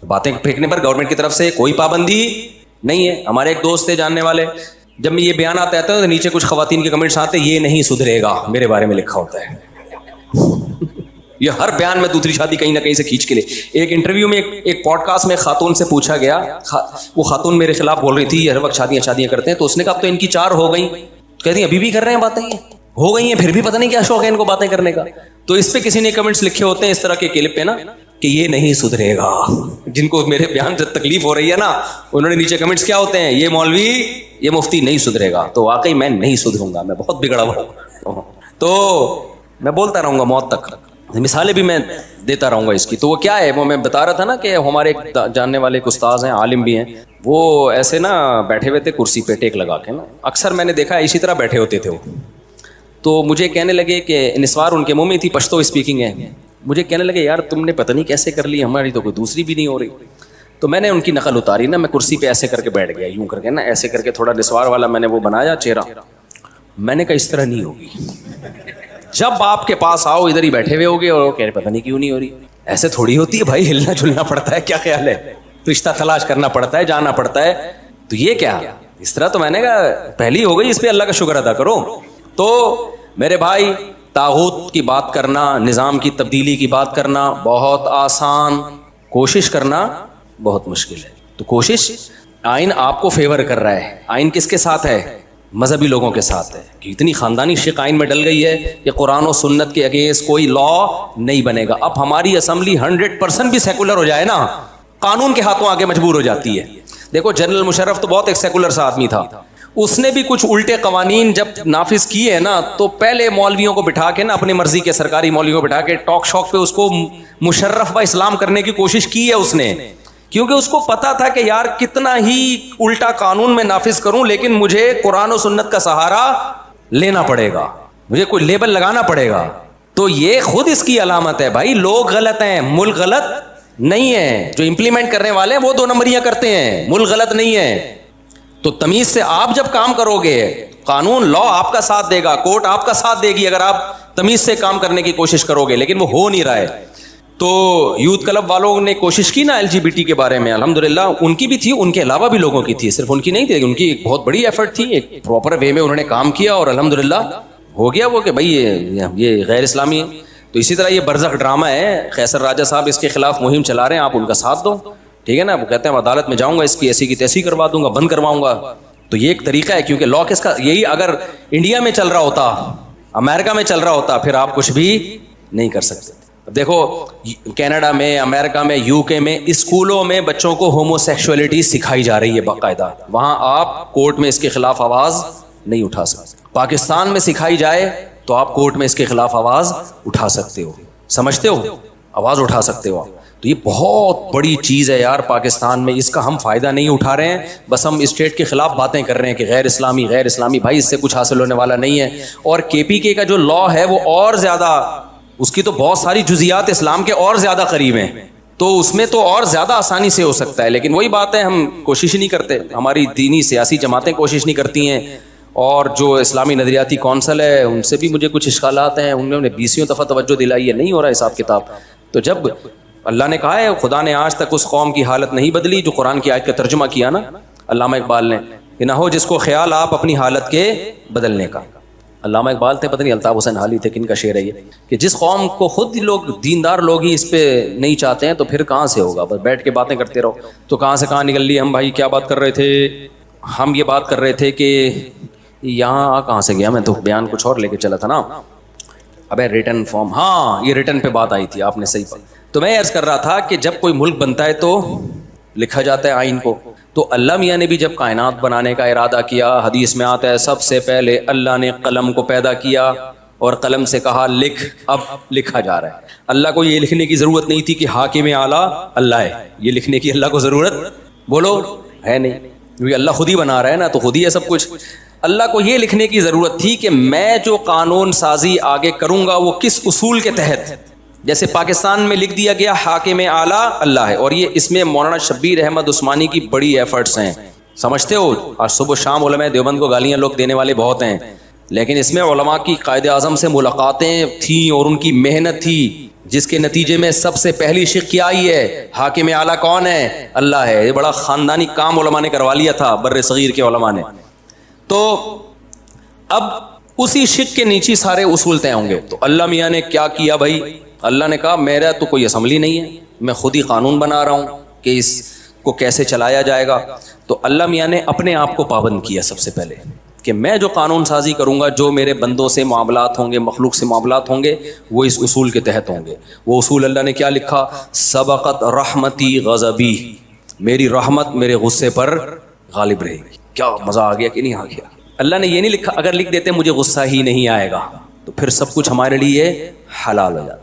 باتیں پھینکنے پر گورنمنٹ کی طرف سے کوئی پابندی نہیں ہے. ہمارے ایک دوست تھے جاننے والے, جب میں یہ بیانات آتا ہے تو نیچے کچھ خواتین کے کمنٹس آتے ہیں, یہ نہیں سدھرے گا, میرے بارے میں لکھا ہوتا ہے. یہ ہر بیان میں دوسری شادی کہیں نہ کہیں سے کھینچ کے لے. ایک انٹرویو میں ایک پوڈ کاسٹ میں خاتون سے پوچھا گیا, وہ خاتون میرے خلاف بول رہی تھی ہر وقت شادیاں کرتے ہیں, تو اس نے کہا اب تو ان کی 4 ہو گئی. کہتی ہیں ابھی بھی کر رہے ہیں باتیں, یہ ہو گئی ہیں پھر بھی پتہ نہیں کیا شوق ہے ان کو باتیں کرنے کا. تو اس پہ کسی نے کمنٹس لکھے ہوتے ہیں اس طرح کے کلپ پہ نا کہ یہ نہیں سدھرے گا. جن کو میرے بیان سے تکلیف ہو رہی ہے نا, انہوں نے نیچے کمنٹس کیا ہوتے ہیں, یہ مولوی, یہ مفتی نہیں سدھرے گا. تو واقعی میں نہیں سدھروں گا, میں بہت بگڑا ہوا ہوں. تو میں بولتا رہوں گا موت تک, مثالیں بھی میں دیتا رہوں گا اس کی. تو وہ کیا ہے, وہ میں بتا رہا تھا نا کہ ہمارے ایک جاننے والے ایک استاذ ہیں, عالم بھی ہیں, وہ ایسے نا بیٹھے ہوئے تھے کرسی پہ ٹیک لگا کے نا, اکثر میں نے دیکھا اسی طرح بیٹھے ہوتے تھے وہ. تو مجھے کہنے لگے کہ نسوار ان کے منہ میں تھی, پشتو اسپیکنگ ہے, مجھے کہنے لگے یار تم نے پتہ نہیں کیسے کر لی, ہماری تو کوئی دوسری بھی نہیں ہو رہی. تو میں نے ان کی نقل اتاری نا, میں کرسی پہ ایسے کر کے بیٹھ گیا, یوں کر کے نا ایسے کر کے تھوڑا نسوار والا میں نے وہ بنایا چہرہ. میں نے کہا اس طرح نہیں ہوگی, جب آپ کے پاس آؤ ادھر ہی بیٹھے ہوئے ہوگے اور کہہ رہے پتہ نہیں کیوں نہیں ہو رہی. ایسے تھوڑی ہوتی ہے بھائی, ہلنا جلنا پڑتا ہے, کیا خیال ہے, رشتہ تلاش کرنا پڑتا ہے, جانا پڑتا ہے, تو یہ کیا اس طرح. تو میں نے کہا پہلی ہو گئی, اس پہ اللہ کا شکر ادا کرو. تو میرے بھائی طاغوت کی بات کرنا, نظام کی تبدیلی کی بات کرنا بہت آسان, کوشش کرنا بہت مشکل ہے. تو کوشش, آئین آپ کو فیور کر رہا ہے, آئین کس کے ساتھ ہے, مذہبی لوگوں کے ساتھ ہے, کہ اتنی خاندانی شق آئین میں ڈل گئی ہے کہ قرآن و سنت کے اگینسٹ کوئی لا نہیں بنے گا. اب ہماری اسمبلی 100% بھی سیکولر ہو جائے نا, قانون کے ہاتھوں آگے مجبور ہو جاتی ہے. دیکھو جنرل مشرف تو بہت ایک سیکولر سا آدمی تھا, اس نے بھی کچھ الٹے قوانین جب نافذ کیے ہیں نا, تو پہلے مولویوں کو بٹھا کے نا, اپنی مرضی کے سرکاری مولویوں کو بٹھا کے ٹاک شاک پہ اس کو مشرف و اسلام کرنے کی کوشش کی ہے اس نے, کیونکہ اس کو پتا تھا کہ یار کتنا ہی الٹا قانون میں نافذ کروں لیکن مجھے قرآن و سنت کا سہارا لینا پڑے گا, مجھے کوئی لیبل لگانا پڑے گا. تو یہ خود اس کی علامت ہے بھائی, لوگ غلط ہیں, ملک غلط نہیں ہے, جو امپلیمنٹ کرنے والے ہیں وہ 2 نمبریاں کرتے ہیں, ملک غلط نہیں ہے. تو تمیز سے آپ جب کام کرو گے, قانون لا آپ کا ساتھ دے گا, کورٹ آپ کا ساتھ دے گی اگر آپ تمیز سے کام کرنے کی کوشش کرو گے, لیکن وہ ہو نہیں رہا ہے. تو یوتھ کلب والوں نے کوشش کی نا LGBT کے بارے میں, الحمدللہ ان کی بھی تھی, ان کے علاوہ بھی لوگوں کی تھی, صرف ان کی نہیں تھی, ان کی ایک بہت بڑی ایفرٹ تھی, ایک پراپر وے میں انہوں نے کام کیا اور الحمدللہ ہو گیا وہ کہ بھائی یہ غیر اسلامی ہے. تو اسی طرح یہ برزخ ڈرامہ ہے, خیسر راجہ صاحب اس کے خلاف مہم چلا رہے ہیں, آپ ان کا ساتھ دو, ٹھیک ہے نا. وہ کہتے ہیں عدالت میں جاؤں گا, اس کی ایسی کی تیسی کروا دوں گا, بند کرواؤں گا. تو یہ ایک طریقہ ہے, کیونکہ لا کس کا, یہی اگر انڈیا میں چل رہا ہوتا, امریکہ میں چل رہا ہوتا, پھر آپ کچھ بھی نہیں کر سکتے. دیکھو کینیڈا میں, امریکہ میں, UK میں اسکولوں میں بچوں کو ہومو سیکشولیٹی سکھائی جا رہی ہے باقاعدہ, وہاں آپ کورٹ میں اس کے خلاف آواز نہیں اٹھا سکتے. پاکستان میں سکھائی جائے تو آپ کورٹ میں اس کے خلاف آواز اٹھا سکتے ہو, سمجھتے ہو, آواز اٹھا سکتے ہو. تو یہ بہت بڑی چیز ہے یار پاکستان میں, اس کا ہم فائدہ نہیں اٹھا رہے ہیں, بس ہم اسٹیٹ کے خلاف باتیں کر رہے ہیں کہ غیر اسلامی غیر اسلامی. بھائی اس سے کچھ حاصل ہونے والا نہیں ہے. اور KPK کا جو لا ہے وہ اور زیادہ, اس کی تو بہت ساری جزیات اسلام کے اور زیادہ قریب ہیں, تو اس میں تو اور زیادہ آسانی سے ہو سکتا ہے. لیکن وہی بات ہے, ہم کوشش نہیں کرتے, ہماری دینی سیاسی جماعتیں کوشش نہیں کرتی ہیں, اور جو اسلامی نظریاتی کونسل ہے ان سے بھی مجھے کچھ اشکالات ہیں, انہوں نے 20 دفعہ توجہ دلائی ہے, نہیں ہو رہا حساب کتاب. تو جب اللہ نے کہا ہے خدا نے آج تک اس قوم کی حالت نہیں بدلی جو قرآن کی آیت کا ترجمہ کیا نا علامہ اقبال نے, کہ نہ ہو جس کو خیال آپ اپنی حالت کے بدلنے کا. علامہ اقبال تھے, پتہ نہیں الطاف حسین حالی تھے, کن کا شعر ہے یہ, کہ جس قوم کو خود لوگ دیندار لوگ ہی اس پہ نہیں چاہتے ہیں تو پھر کہاں سے ہوگا, بس بیٹھ کے باتیں کرتے رہو. تو کہاں سے کہاں نکل لی ہم بھائی, کیا بات کر رہے تھے ہم, یہ بات کر رہے تھے کہ یہاں کہاں سے گیا میں, تو بیان کچھ اور لے کے چلا تھا نا. ابے ریٹن فارم, ہاں یہ ریٹن پہ بات آئی تھی, آپ نے صحیح بات. تو میں عرض کر رہا تھا کہ جب کوئی ملک بنتا ہے تو لکھا جاتا ہے آئین کو. تو اللہ میاں نے بھی جب کائنات بنانے کا ارادہ کیا, حدیث میں آتا ہے سب سے پہلے اللہ نے قلم کو پیدا کیا اور قلم سے کہا لکھ, اب لکھا جا رہا ہے. اللہ کو یہ لکھنے کی ضرورت نہیں تھی کہ حاکم اعلیٰ اللہ ہے, یہ لکھنے کی اللہ کو ضرورت بولو ہے نہیں, کیونکہ اللہ خود ہی بنا رہا ہے نا, تو خود ہی ہے سب کچھ. اللہ کو یہ لکھنے کی ضرورت تھی کہ میں جو قانون سازی آگے کروں گا وہ کس اصول کے تحت. جیسے پاکستان میں لکھ دیا گیا حاکم اعلیٰ اللہ ہے, اور یہ اس میں مولانا شبیر احمد عثمانی کی بڑی ایفرٹس ہیں, سمجھتے ہو. اور صبح شام علماء دیوبند کو گالیاں لوگ دینے والے بہت ہیں, لیکن اس میں علماء کی قائد اعظم سے ملاقاتیں تھیں اور ان کی محنت تھی, جس کے نتیجے میں سب سے پہلی شق کیا آئی ہے, حاکم اعلیٰ کون ہے, اللہ ہے. یہ بڑا خاندانی کام علماء نے کروا لیا تھا, بر صغیر کے علماء نے. تو اب اسی شق کے نیچے سارے اصول طے ہوں گے. تو اللہ میاں نے کیا کیا بھائی, اللہ نے کہا میرا تو کوئی اسمبلی نہیں ہے, میں خود ہی قانون بنا رہا ہوں کہ اس کو کیسے چلایا جائے گا. تو اللہ میاں نے اپنے آپ کو پابند کیا سب سے پہلے, کہ میں جو قانون سازی کروں گا, جو میرے بندوں سے معاملات ہوں گے, مخلوق سے معاملات ہوں گے, وہ اس اصول کے تحت ہوں گے. وہ اصول اللہ نے کیا لکھا, سبقت رحمتی غضبی, میری رحمت میرے غصے پر غالب رہے گی. کیا مزہ آ گیا کہ نہیں آ گیا. اللہ نے یہ نہیں لکھا, اگر لکھ دیتے مجھے غصہ ہی نہیں آئے گا تو پھر سب کچھ ہمارے لیے حلال ہو جاتا.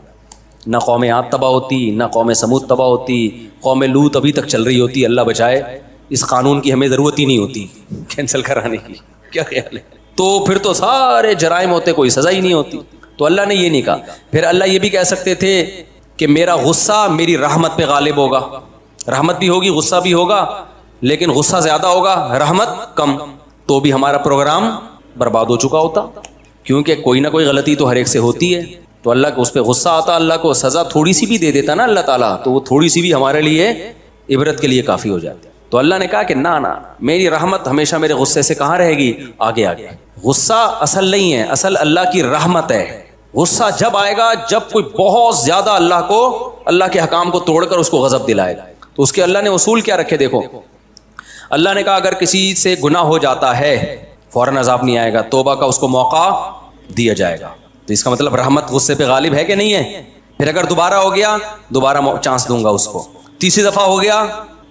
نہ قوم عاد تباہ ہوتی, نہ قوم سمود تباہ ہوتی, قوم لوط ابھی تک چل رہی ہوتی, اللہ بچائے. اس قانون کی ہمیں ضرورت ہی نہیں ہوتی کینسل کرانے کی, کیا خیال ہے. تو پھر تو سارے جرائم ہوتے, کوئی سزا ہی نہیں ہوتی. تو اللہ نے یہ نہیں کہا. پھر اللہ یہ بھی کہہ سکتے تھے کہ میرا غصہ میری رحمت پہ غالب ہوگا, رحمت بھی ہوگی غصہ بھی ہوگا, لیکن غصہ زیادہ ہوگا رحمت کم, تو بھی ہمارا پروگرام برباد ہو چکا ہوتا, کیونکہ کوئی نہ کوئی غلطی تو ہر ایک سے ہوتی ہے. تو اللہ کو اس پہ غصہ آتا, اللہ کو سزا تھوڑی سی بھی دے دیتا نا اللہ تعالیٰ, تو وہ تھوڑی سی بھی ہمارے لیے عبرت کے لیے کافی ہو جاتی. تو اللہ نے کہا کہ نہ میری رحمت ہمیشہ میرے غصے سے کہاں رہے گی, آگے آگے. غصہ اصل نہیں ہے, اصل اللہ کی رحمت ہے. غصہ جب آئے گا جب کوئی بہت زیادہ اللہ کے حکام کو توڑ کر اس کو غضب دلائے گا. تو اس کے اللہ نے اصول کیا رکھے دیکھو, اللہ نے کہا اگر کسی سے گناہ ہو جاتا ہے فوراً عذاب نہیں آئے گا, توبہ کا اس کو موقع دیا جائے گا. تو اس کا مطلب رحمت غصے پہ غالب ہے کہ نہیں ہے. پھر اگر دوبارہ ہو گیا دوبارہ چانس دوں گا اس کو, تیسری دفعہ ہو گیا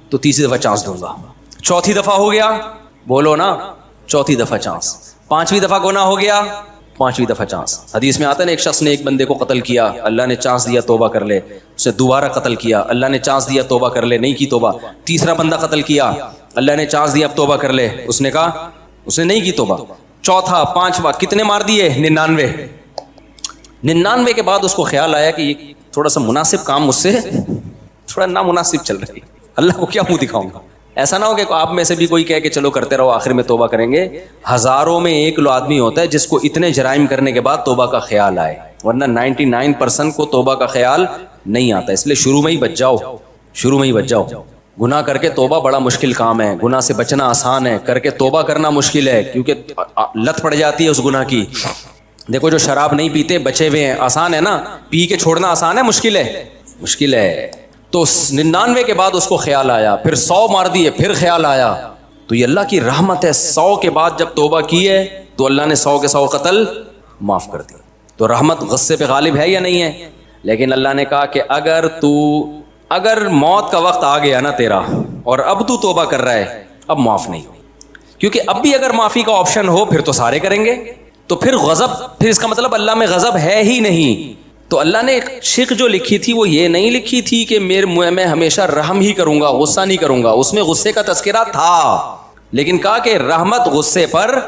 تو تیسری دفعہ چانس دوں گا, چوتھی دفعہ ہو گیا بولو نا چوتھی دفعہ چانس, پانچویں دفعہ گناہ ہو گیا پانچویں دفعہ چانس. حدیث میں آتا ہے نا ایک شخص نے ایک بندے کو قتل کیا, اللہ نے چانس دیا توبہ کر لے, اسے دوبارہ قتل کیا, اللہ نے چانس دیا توبہ کر لے, نہیں کی توبہ. تیسرا بندہ قتل کیا, اللہ نے چانس دیا اب توبہ کر لے, اس نے کہا اس نے نہیں کی توبہ. چوتھا پانچواں کتنے مار دیے 99 کے بعد اس کو خیال آیا کہ یہ تھوڑا سا مناسب کام مجھ سے تھوڑا نامناسب چل رہی ہے, اللہ کو کیا منہ دکھاؤں گا. ایسا نہ ہو کہ آپ میں سے بھی کوئی کہے کہ چلو کرتے رہو آخر میں توبہ کریں گے. ہزاروں میں ایک آدمی ہوتا ہے جس کو اتنے جرائم کرنے کے بعد توبہ کا خیال آئے, ورنہ 99% کو توبہ کا خیال نہیں آتا. اس لیے شروع میں ہی بچ جاؤ. گناہ کر کے توبہ بڑا مشکل کام ہے, گناہ سے بچنا آسان ہے, کر کے توبہ کرنا مشکل ہے, کیونکہ لت پڑ جاتی ہے اس گناہ کی. دیکھو جو شراب نہیں پیتے بچے ہوئے ہیں, آسان ہے نا, پی کے چھوڑنا آسان ہے مشکل ہے. تو 99 کے بعد اس کو خیال آیا, پھر 100 مار دیے, پھر خیال آیا. تو یہ اللہ کی رحمت ہے, 100 کے بعد جب توبہ کی ہے تو اللہ نے 100 کے 100 قتل معاف کر دیا. تو رحمت غصے پہ غالب ہے یا نہیں ہے. لیکن اللہ نے کہا کہ اگر موت کا وقت آ گیا نا تیرا اور اب تو توبہ کر رہا ہے, اب معاف نہیں, کیونکہ اب بھی اگر معافی کا آپشن ہو پھر تو سارے کریں گے, تو پھر اس کا مطلب اللہ میں غضب ہے ہی نہیں. تو اللہ نے ایک شق جو لکھی تھی وہ یہ نہیں لکھی تھی کہ میں ہمیشہ رحم ہی کروں گا, غصہ نہیں کروں گا. اس میں غصے کا تذکرہ تھا, لیکن کہا کہ رحمت غصے پر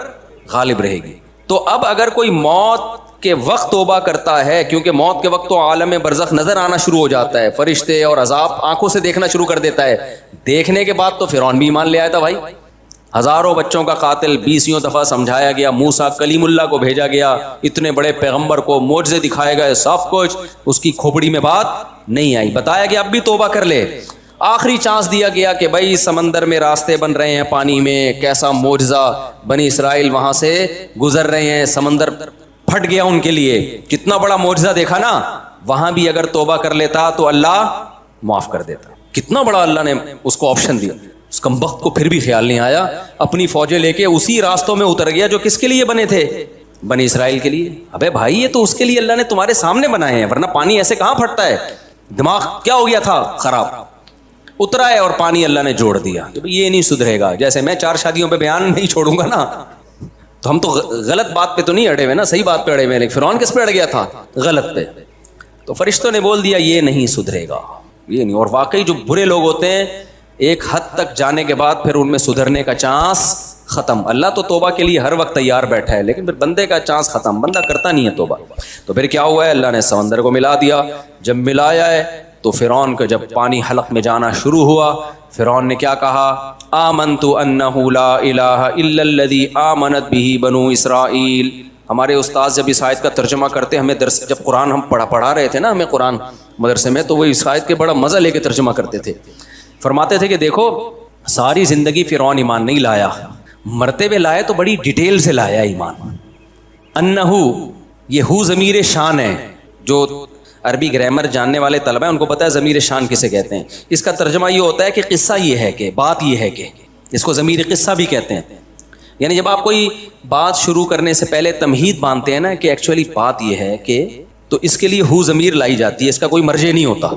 غالب رہے گی. تو اب اگر کوئی موت کے وقت توبہ کرتا ہے, کیونکہ موت کے وقت تو عالم برزخ نظر آنا شروع ہو جاتا ہے, فرشتے اور عذاب آنکھوں سے دیکھنا شروع کر دیتا ہے. دیکھنے کے بعد تو فرعون بھی ایمان لے آیا تھا بھائی, ہزاروں بچوں کا قاتل 20 دفعہ سمجھایا گیا, موسیٰ کلیم اللہ کو بھیجا گیا, اتنے بڑے پیغمبر کو معجزے دکھائے گئے, سب کچھ, اس کی کھوپڑی میں بات نہیں آئی. بتایا کہ اب بھی توبہ کر لے. آخری چانس دیا گیا کہ بھائی سمندر میں راستے بن رہے ہیں پانی میں, کیسا معجزہ, بنی اسرائیل وہاں سے گزر رہے ہیں, سمندر پھٹ گیا ان کے لیے, کتنا بڑا معجزہ دیکھا نا. وہاں بھی اگر توبہ کر لیتا تو اللہ معاف کر دیتا. کتنا بڑا اللہ نے اس کو آپشن دیا. اس کمبخت کو پھر بھی خیال نہیں آیا, اپنی فوجیں لے کے اسی راستوں میں اتر گیا جو کس کے لیے بنے تھے, بنی اسرائیل کے لیے. ابے بھائی یہ تو اس کے لیے اللہ نے تمہارے سامنے بنائے ہیں, ورنہ پانی ایسے کہاں پھٹتا ہے. دماغ کیا ہو گیا تھا خراب, اترا ہے اور پانی اللہ نے جوڑ دیا. یہ نہیں سدھرے گا. جیسے میں 4 شادیوں پہ بیان نہیں چھوڑوں گا نا, تو ہم تو غلط بات پہ تو نہیں اڑے ہوئے نا, صحیح بات پہ اڑے ہوئے. لیکن فرعون کس پہ اڑ گیا تھا, غلط پہ. تو فرشتوں نے بول دیا یہ نہیں سدھرے گا, یہ نہیں. اور واقعی جو برے لوگ ہوتے ہیں ایک حد تک جانے کے بعد پھر ان میں سدھرنے کا چانس ختم. اللہ تو توبہ کے لیے ہر وقت تیار بیٹھا ہے, لیکن پھر بندے کا چانس ختم, بندہ کرتا نہیں ہے توبہ. تو پھر کیا ہوا ہے, اللہ نے سمندر کو ملا دیا. جب ملایا ہے تو فرعون کا جب پانی حلق میں جانا شروع ہوا, فرعون نے کیا کہا, آمنت انہ لا الہ الا الذی آمنت بہ بنو اسرائیل. ہمارے استاذ جب اس آیت کا ترجمہ کرتے, ہمیں درس جب قرآن ہم پڑھا رہے تھے نا ہمیں قرآن مدرسے میں, تو وہ اس آیت کے بڑا مزہ لے کے ترجمہ کرتے تھے. فرماتے تھے کہ دیکھو ساری زندگی فرعون ایمان نہیں لایا, مرتے ہوئے لائے تو بڑی ڈیٹیل سے لایا ایمان. انہو, یہ ہو ضمیر شان ہے. جو عربی گرامر جاننے والے طلبہ ہیں ان کو پتہ ہے ضمیر شان کسے کہتے ہیں. اس کا ترجمہ یہ ہوتا ہے کہ قصہ یہ ہے, کہ بات یہ ہے, کہ اس کو ضمیر قصہ بھی کہتے ہیں. یعنی جب آپ کوئی بات شروع کرنے سے پہلے تمہید باندھتے ہیں نا کہ ایکچولی بات یہ ہے کہ, تو اس کے لیے ہو ضمیر لائی جاتی ہے, اس کا کوئی مرجع نہیں ہوتا.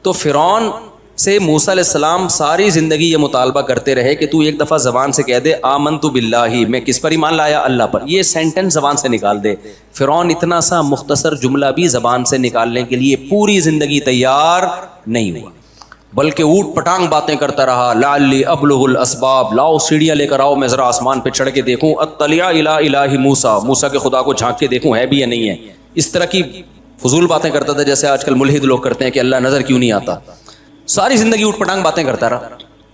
تو فرعون سے موسیٰ علیہ السلام ساری زندگی یہ مطالبہ کرتے رہے کہ تو ایک دفعہ زبان سے کہہ دے آمنت باللہ, میں کس پر ایمان لایا, اللہ پر. یہ سینٹنس زبان سے نکال دے. فرعون اتنا سا مختصر جملہ بھی زبان سے نکالنے کے لیے پوری زندگی تیار نہیں ہوا, بلکہ اوٹ پٹانگ باتیں کرتا رہا. لعلی ابلغ الاسباب, لاؤ سیڑھیاں لے کر آؤ, میں ذرا آسمان پہ چڑھ کے دیکھوں. اطلع الی الہ موسیٰ, موسیٰ کے خدا کو جھانک کے دیکھوں ہے بھی یا نہیں ہے. اس طرح کی فضول باتیں کرتا تھا جیسے آج کل ملحد لوگ کرتے ہیں کہ اللہ نظر کیوں نہیں آتا. ساری زندگی اوٹ پٹانگ باتیں کرتا رہا،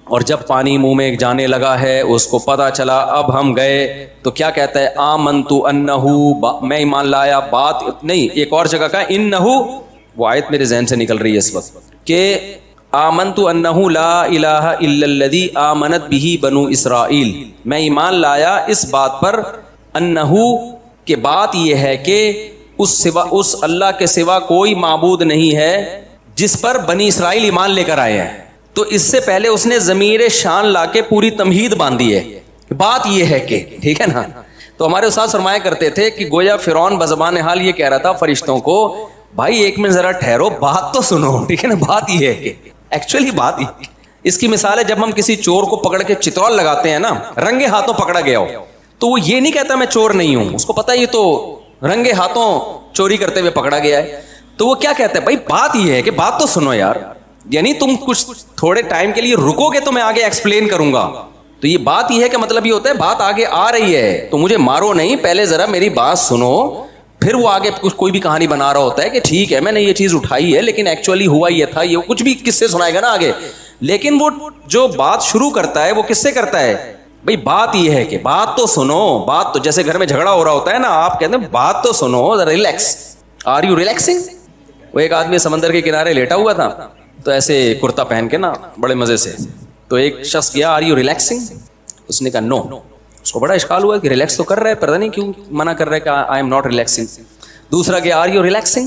اور جب پانی منہ میں جانے لگا ہے اس کو پتا چلا اب ہم گئے، تو کیا کہتا ہے؟ آمنتُ انہ، میں ایمان لایا، بات نہیں، ایک اور جگہ کا انہ، وہ آیت میرے ذہن سے نکل رہی ہے اس وقت، کہ آمنتُ انہ لا الہ الا الذی آمنت بہ بنو اسرائیل، میں ایمان لایا اس بات پر، انہ کہ بات یہ ہے کہ اس اللہ کے سوا کوئی معبود نہیں ہے جس پر بنی اسرائیل ایمان لے کر آئے ہیں۔ تو اس سے پہلے اس نے ضمیر شان لا کے پوری تمہید باندھی ہے، بات یہ ہے کہ، ٹھیک ہے نا۔ تو ہمارے استاد فرمایا کرتے تھے کہ گویا فرعون بزبان حال یہ کہہ رہا تھا فرشتوں کو، بھائی ایک منٹ ذرا ٹھہرو، بات تو سنو، ٹھیک ہے نا، بات یہ ہے کہ ایکچولی بات یہ، اس کی مثال ہے جب ہم کسی چور کو پکڑ کے چترول لگاتے ہیں نا، رنگے ہاتھوں پکڑا گیا ہو، تو وہ یہ نہیں کہتا میں چور نہیں ہوں، اس کو پتا یہ تو رنگے ہاتھوں چوری کرتے ہوئے پکڑا گیا ہے، تو وہ کیا کہتا ہے؟ بھائی بات یہ ہے کہ بات تو سنو یار، یعنی تم کچھ تھوڑے ٹائم کے لیے رکو گے تو میں آگے ایکسپلین کروں گا، تو یہ بات یہ ہے کہ مطلب یہ ہوتا ہے بات آگے آ رہی ہے تو مجھے مارو نہیں، پہلے ذرا میری بات سنو، پھر وہ آگے کچھ کوئی بھی کہانی بنا رہا ہوتا ہے کہ ٹھیک ہے میں نے یہ چیز اٹھائی ہے لیکن ایکچولی ہوا یہ تھا، یہ کچھ بھی کس سے سنائے گا نا آگے، لیکن وہ جو بات شروع کرتا ہے وہ کس سے کرتا ہے؟ بھئی بات یہ ہے کہ بات تو سنو، بات تو جیسے گھر میں جھگڑا ہو رہا ہوتا ہے نا، آپ کہتے ہیں بات تو سنو، ریلیکس، آر یو ریلیکسنگ؟ وہ ایک آدمی سمندر کے کنارے لیٹا ہوا تھا، تو ایسے کرتا پہن کے نا بڑے مزے سے، تو ایک شخص کیا آر یو ریلیکسنگ؟ اس نے کہا نو، اس کو بڑا اشکال ہوا کہ ریلیکس تو کر رہا ہے، پتہ نہیں کیوں منع کر رہا ہے کہ آئی ایم ناٹ ریلیکسنگ۔ دوسرا کہ آر یو ریلیکسنگ؟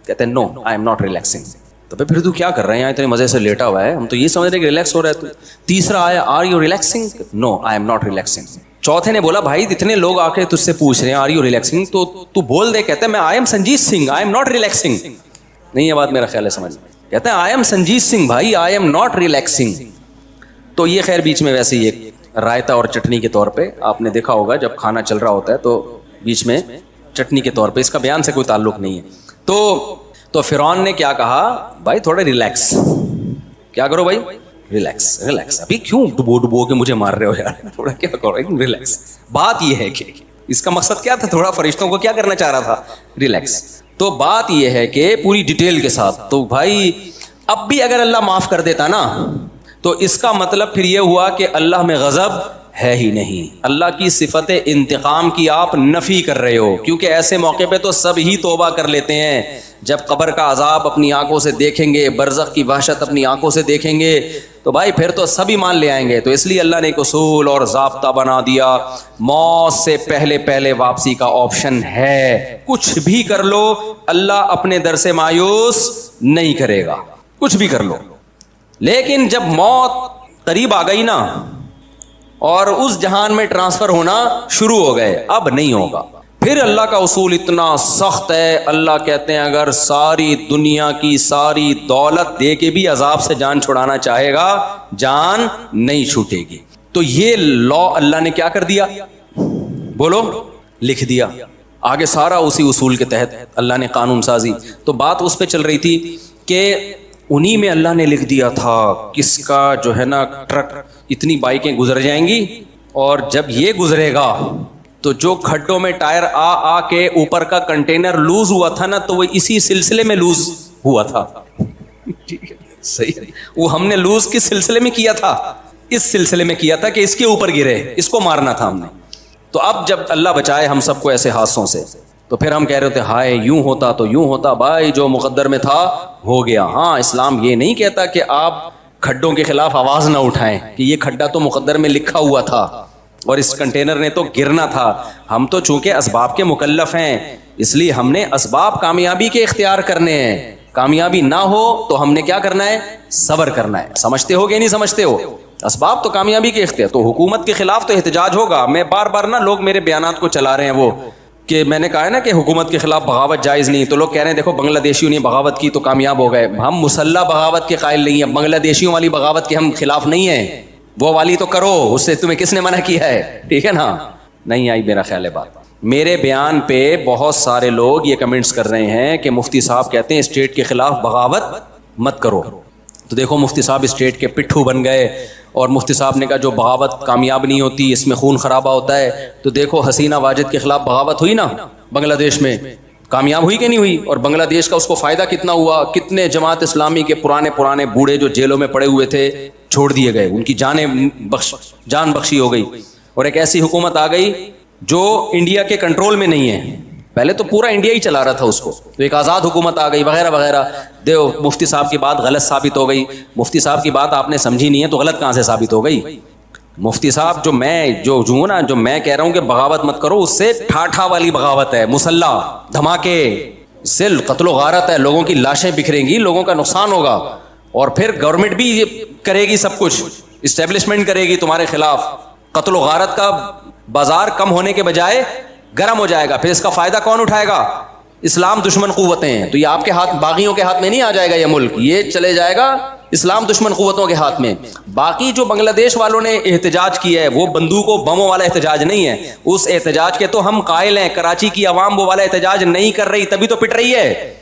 کہتے ہیں نو آئی ایم ناٹ ریلیکسنگ۔ تو پھر تو کیا کر رہے ہیں یہاں اتنے مزے سے لیٹا ہوا ہے، ہم تو یہ سمجھ رہے کہ ریلیکس ہو رہا ہے تو۔ تیسرا آیا are you relaxing? No I am not relaxing. چوتھے نے بولا بھائی اتنے لوگ آ کے تجھ سے پوچھ رہے ہیں آر یو ریلیکسنگ تو بول دے، کہتے ہیں میں I am Sanjeet Singh, I am not relaxing. نہیں یہ بات میرا خیال ہے سمجھ، کہتے ہیں آئی ایم سنجیت سنگھ بھائی، آئی ایم ناٹ ریلیکسنگ۔ تو یہ خیر بیچ میں ویسے ہی ایک رائتا اور چٹنی کے طور پہ آپ نے دیکھا ہوگا جب کھانا چل رہا ہوتا ہے تو بیچ میں چٹنی کے طور پہ، اس کا بیان سے کوئی تعلق نہیں ہے۔ تو فرعون نے کیا کہا؟ بھائی تھوڑا ریلیکس، کیا کرو بھائی؟ ریلیکس ریلیکس، ابھی کیوں ڈبو کے مجھے مار رہے ہو یار، تھوڑا کیا کرو ریلیکس۔ بات یہ ہے کہ اس کا مقصد کیا تھا؟ تھوڑا فرشتوں کو کیا کرنا چاہ رہا تھا؟ ریلیکس۔ تو بات یہ ہے کہ پوری ڈیٹیل کے ساتھ، تو بھائی اب بھی اگر اللہ معاف کر دیتا نا تو اس کا مطلب پھر یہ ہوا کہ اللہ میں غضب ہے ہی نہیں، اللہ کی صفت انتقام کی آپ نفی کر رہے ہو، کیونکہ ایسے موقع پہ تو سب ہی توبہ کر لیتے ہیں، جب قبر کا عذاب اپنی آنکھوں سے دیکھیں گے، برزخ کی وحشت اپنی آنکھوں سے دیکھیں گے تو بھائی پھر تو سب ایمان لے آئیں گے۔ تو اس لیے اللہ نے ایک اصول اور ضابطہ بنا دیا، موت سے پہلے واپسی کا آپشن ہے، کچھ بھی کر لو اللہ اپنے در سے مایوس نہیں کرے گا، کچھ بھی کر لو، لیکن جب موت قریب آ گئی نا اور اس جہان میں ٹرانسفر ہونا شروع ہو گئے، اب نہیں ہوگا۔ پھر اللہ کا اصول اتنا سخت ہے، اللہ کہتے ہیں اگر ساری دنیا کی ساری دولت دے کے بھی عذاب سے جان چھڑانا چاہے گا جان نہیں چھوٹے گی۔ تو یہ لا اللہ نے کیا کر دیا؟ بولو، لکھ دیا آگے سارا اسی اصول کے تحت اللہ نے قانون سازی۔ تو بات اس پہ چل رہی تھی کہ انہی میں اللہ نے لکھ دیا تھا کس کا جو ہے نا ٹرک اتنی بائکیں گزر جائیں گی، اور جب یہ گزرے گا تو جو کھڈوں میں ٹائر آ کے اوپر کا کنٹینر لوز ہوا تھا نا تو وہ اسی سلسلے میں لوز ہوا تھا، صحیح، وہ ہم نے لوز کس سلسلے میں کیا تھا؟ اس سلسلے میں کیا تھا کہ اس کے اوپر گرے، اس کو مارنا تھا ہم نے۔ تو اب جب اللہ بچائے ہم سب کو ایسے حادثوں سے، تو پھر ہم کہہ رہے تھے ہائے یوں ہوتا تو یوں ہوتا، بھائی جو مقدر میں تھا ہو گیا۔ ہاں اسلام یہ نہیں کہتا کہ آپ کھڈوں کے خلاف آواز نہ اٹھائیں کہ یہ کھڈا تو مقدر میں لکھا ہوا تھا اور اس کنٹینر نے تو گرنا تھا، ہم تو چونکہ اسباب کے مکلف ہیں اس لیے ہم نے اسباب کامیابی کے اختیار کرنے ہیں، کامیابی نہ ہو تو ہم نے کیا کرنا ہے؟ صبر کرنا ہے۔ سمجھتے ہو کہ نہیں سمجھتے ہو؟ اسباب تو کامیابی کے اختیار، تو حکومت کے خلاف تو احتجاج ہوگا۔ میں بار بار نا لوگ میرے بیانات کو چلا رہے ہیں وہ کہ میں نے کہا ہے نا کہ حکومت کے خلاف بغاوت جائز نہیں، تو لوگ کہہ رہے ہیں دیکھو بنگلہ دیشیوں نے بغاوت کی تو کامیاب ہو گئے۔ ہم مسلح بغاوت کے قائل نہیں ہیں، بنگلہ دیشیوں والی بغاوت کے ہم خلاف نہیں ہیں، وہ والی تو کرو، اس سے تمہیں کس نے منع کیا ہے؟ ٹھیک ہے نا؟ نہیں آئی میرا خیال ہے بات۔ میرے بیان پہ بہت سارے لوگ یہ کمنٹس کر رہے ہیں کہ مفتی صاحب کہتے ہیں اسٹیٹ کے خلاف بغاوت مت کرو، تو دیکھو مفتی صاحب اسٹیٹ کے پٹھو بن گئے، اور مفتی صاحب نے کہا جو بغاوت کامیاب نہیں ہوتی اس میں خون خرابہ ہوتا ہے، تو دیکھو حسینہ واجد کے خلاف بغاوت ہوئی نا بنگلہ دیش میں، کامیاب ہوئی کہ نہیں ہوئی؟ اور بنگلہ دیش کا اس کو فائدہ کتنا ہوا؟ کتنے جماعت اسلامی کے پرانے بوڑھے جو جیلوں میں پڑے ہوئے تھے چھوڑ دیے گئے، ان کی جان بخشی ہو گئی، اور ایک ایسی حکومت آ گئی جو انڈیا کے کنٹرول میں نہیں ہے. پہلے تو پورا انڈیا ہی چلا رہا تھا اس کو، تو ایک آزاد حکومت آ گئی وغیرہ وغیرہ. دیو مفتی صاحب کی بات غلط ثابت ہو گئی. مفتی صاحب کی بات آپ نے سمجھی نہیں ہے تو غلط کہاں سے ثابت ہو گئی؟ مفتی صاحب جو میں کہہ رہا ہوں کہ بغاوت مت کرو، اس سے ٹھاٹھا والی بغاوت ہے، مسلح دھماکے، سل قتل و غارت ہے، لوگوں کی لاشیں بکھریں گی، لوگوں کا نقصان ہوگا، اور پھر گورنمنٹ بھی کرے گی سب کچھ، اسٹیبلشمنٹ کرے گی تمہارے خلاف. قتل و غارت کا بازار کم ہونے کے بجائے گرم ہو جائے گا. پھر اس کا فائدہ کون اٹھائے گا؟ اسلام دشمن قوتیں ہیں. تو یہ آپ کے ہاتھ، باغیوں کے ہاتھ میں نہیں آ جائے گا یہ ملک، یہ چلے جائے گا اسلام دشمن قوتوں کے ہاتھ میں. باقی جو بنگلہ دیش والوں نے احتجاج کیا ہے وہ بندوقوں بموں والا احتجاج نہیں ہے، اس احتجاج کے تو ہم قائل ہیں. کراچی کی عوام وہ والا احتجاج نہیں کر رہی، تبھی تو پٹ رہی ہے.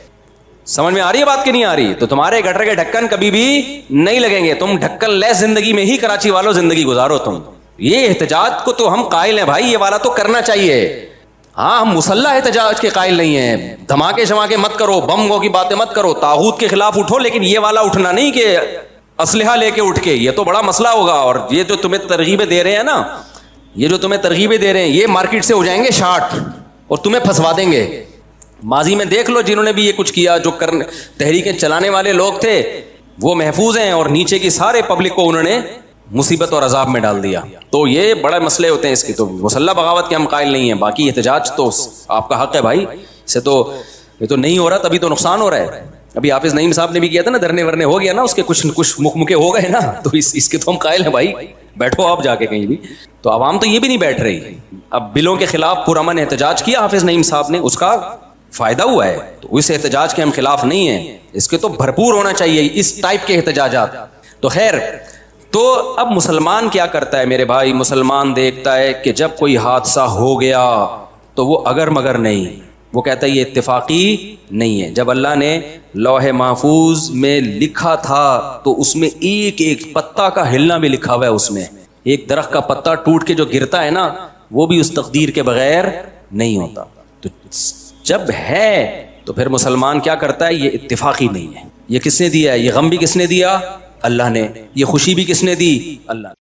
سمجھ میں آ رہی ہے بات کہ نہیں آ رہی؟ تو تمہارے گٹر کے ڈھکن کبھی بھی نہیں لگیں گے. تم ڈھکن لیس زندگی میں ہی کراچی والوں زندگی گزارو. تم یہ احتجاج کو تو ہم قائل ہیں بھائی، یہ والا تو کرنا چاہیے. ہاں ہم مسلح احتجاج کے قائل نہیں ہیں، دھماکے شماکے مت کرو، بموں کی باتیں مت کرو، طاغوت کے خلاف اٹھو، لیکن یہ والا اٹھنا نہیں کہ اسلحہ لے کے اٹھ کے، یہ تو بڑا مسئلہ ہوگا. اور یہ جو تمہیں ترغیبیں دے رہے ہیں نا، یہ جو تمہیں ترغیبیں دے رہے ہیں، یہ مارکیٹ سے ہو جائیں گے شارٹ اور تمہیں پھنسوا دیں گے. ماضی میں دیکھ لو جنہوں نے بھی یہ کچھ کیا، جو تحریکیں چلانے والے لوگ تھے وہ محفوظ ہیں، اور نیچے کی سارے پبلک کو انہوں نے مصیبت اور عذاب میں ڈال دیا. تو یہ بڑے مسئلے ہوتے ہیں اس کی. تو مسلح بغاوت کے ہم قائل نہیں ہیں. باقی احتجاج تو آپ کا حق ہے بھائی، اسے تو یہ تو نہیں ہو رہا، تبھی تو نقصان ہو رہا ہے. ابھی حافظ نعیم صاحب نے بھی کیا تھا نا، دھرنے ورنے ہو گیا نا، اس کے کچھ مکے ہو گئے نا، تو اس کے تو ہم قائل ہیں بھائی، بیٹھو آپ جا کے کہیں بھی. تو عوام تو یہ بھی نہیں بیٹھ رہی. اب بلوں کے خلاف پرامن احتجاج کیا حافظ نعیم صاحب نے، اس کا فائدہ ہوا ہے. تو اس احتجاج کے ہم خلاف نہیں ہیں، اس کے تو بھرپور ہونا چاہیے اس ٹائپ کے احتجاجات. تو خیر، تو اب مسلمان کیا کرتا ہے میرے بھائی؟ مسلمان دیکھتا ہے کہ جب کوئی حادثہ ہو گیا تو وہ اگر مگر نہیں، وہ کہتا ہے یہ اتفاقی نہیں ہے. جب اللہ نے لوح محفوظ میں لکھا تھا تو اس میں ایک ایک پتا کا ہلنا بھی لکھا ہوا ہے. اس میں ایک درخت کا پتا ٹوٹ کے جو گرتا ہے نا، وہ بھی اس تقدیر کے بغیر نہیں ہوتا. تو جب ہے تو پھر مسلمان کیا کرتا ہے؟ یہ اتفاقی نہیں ہے. یہ کس نے دیا ہے؟ یہ غم بھی کس نے دیا؟ اللہ نے. یہ خوشی بھی کس نے دی؟ اللہ نے.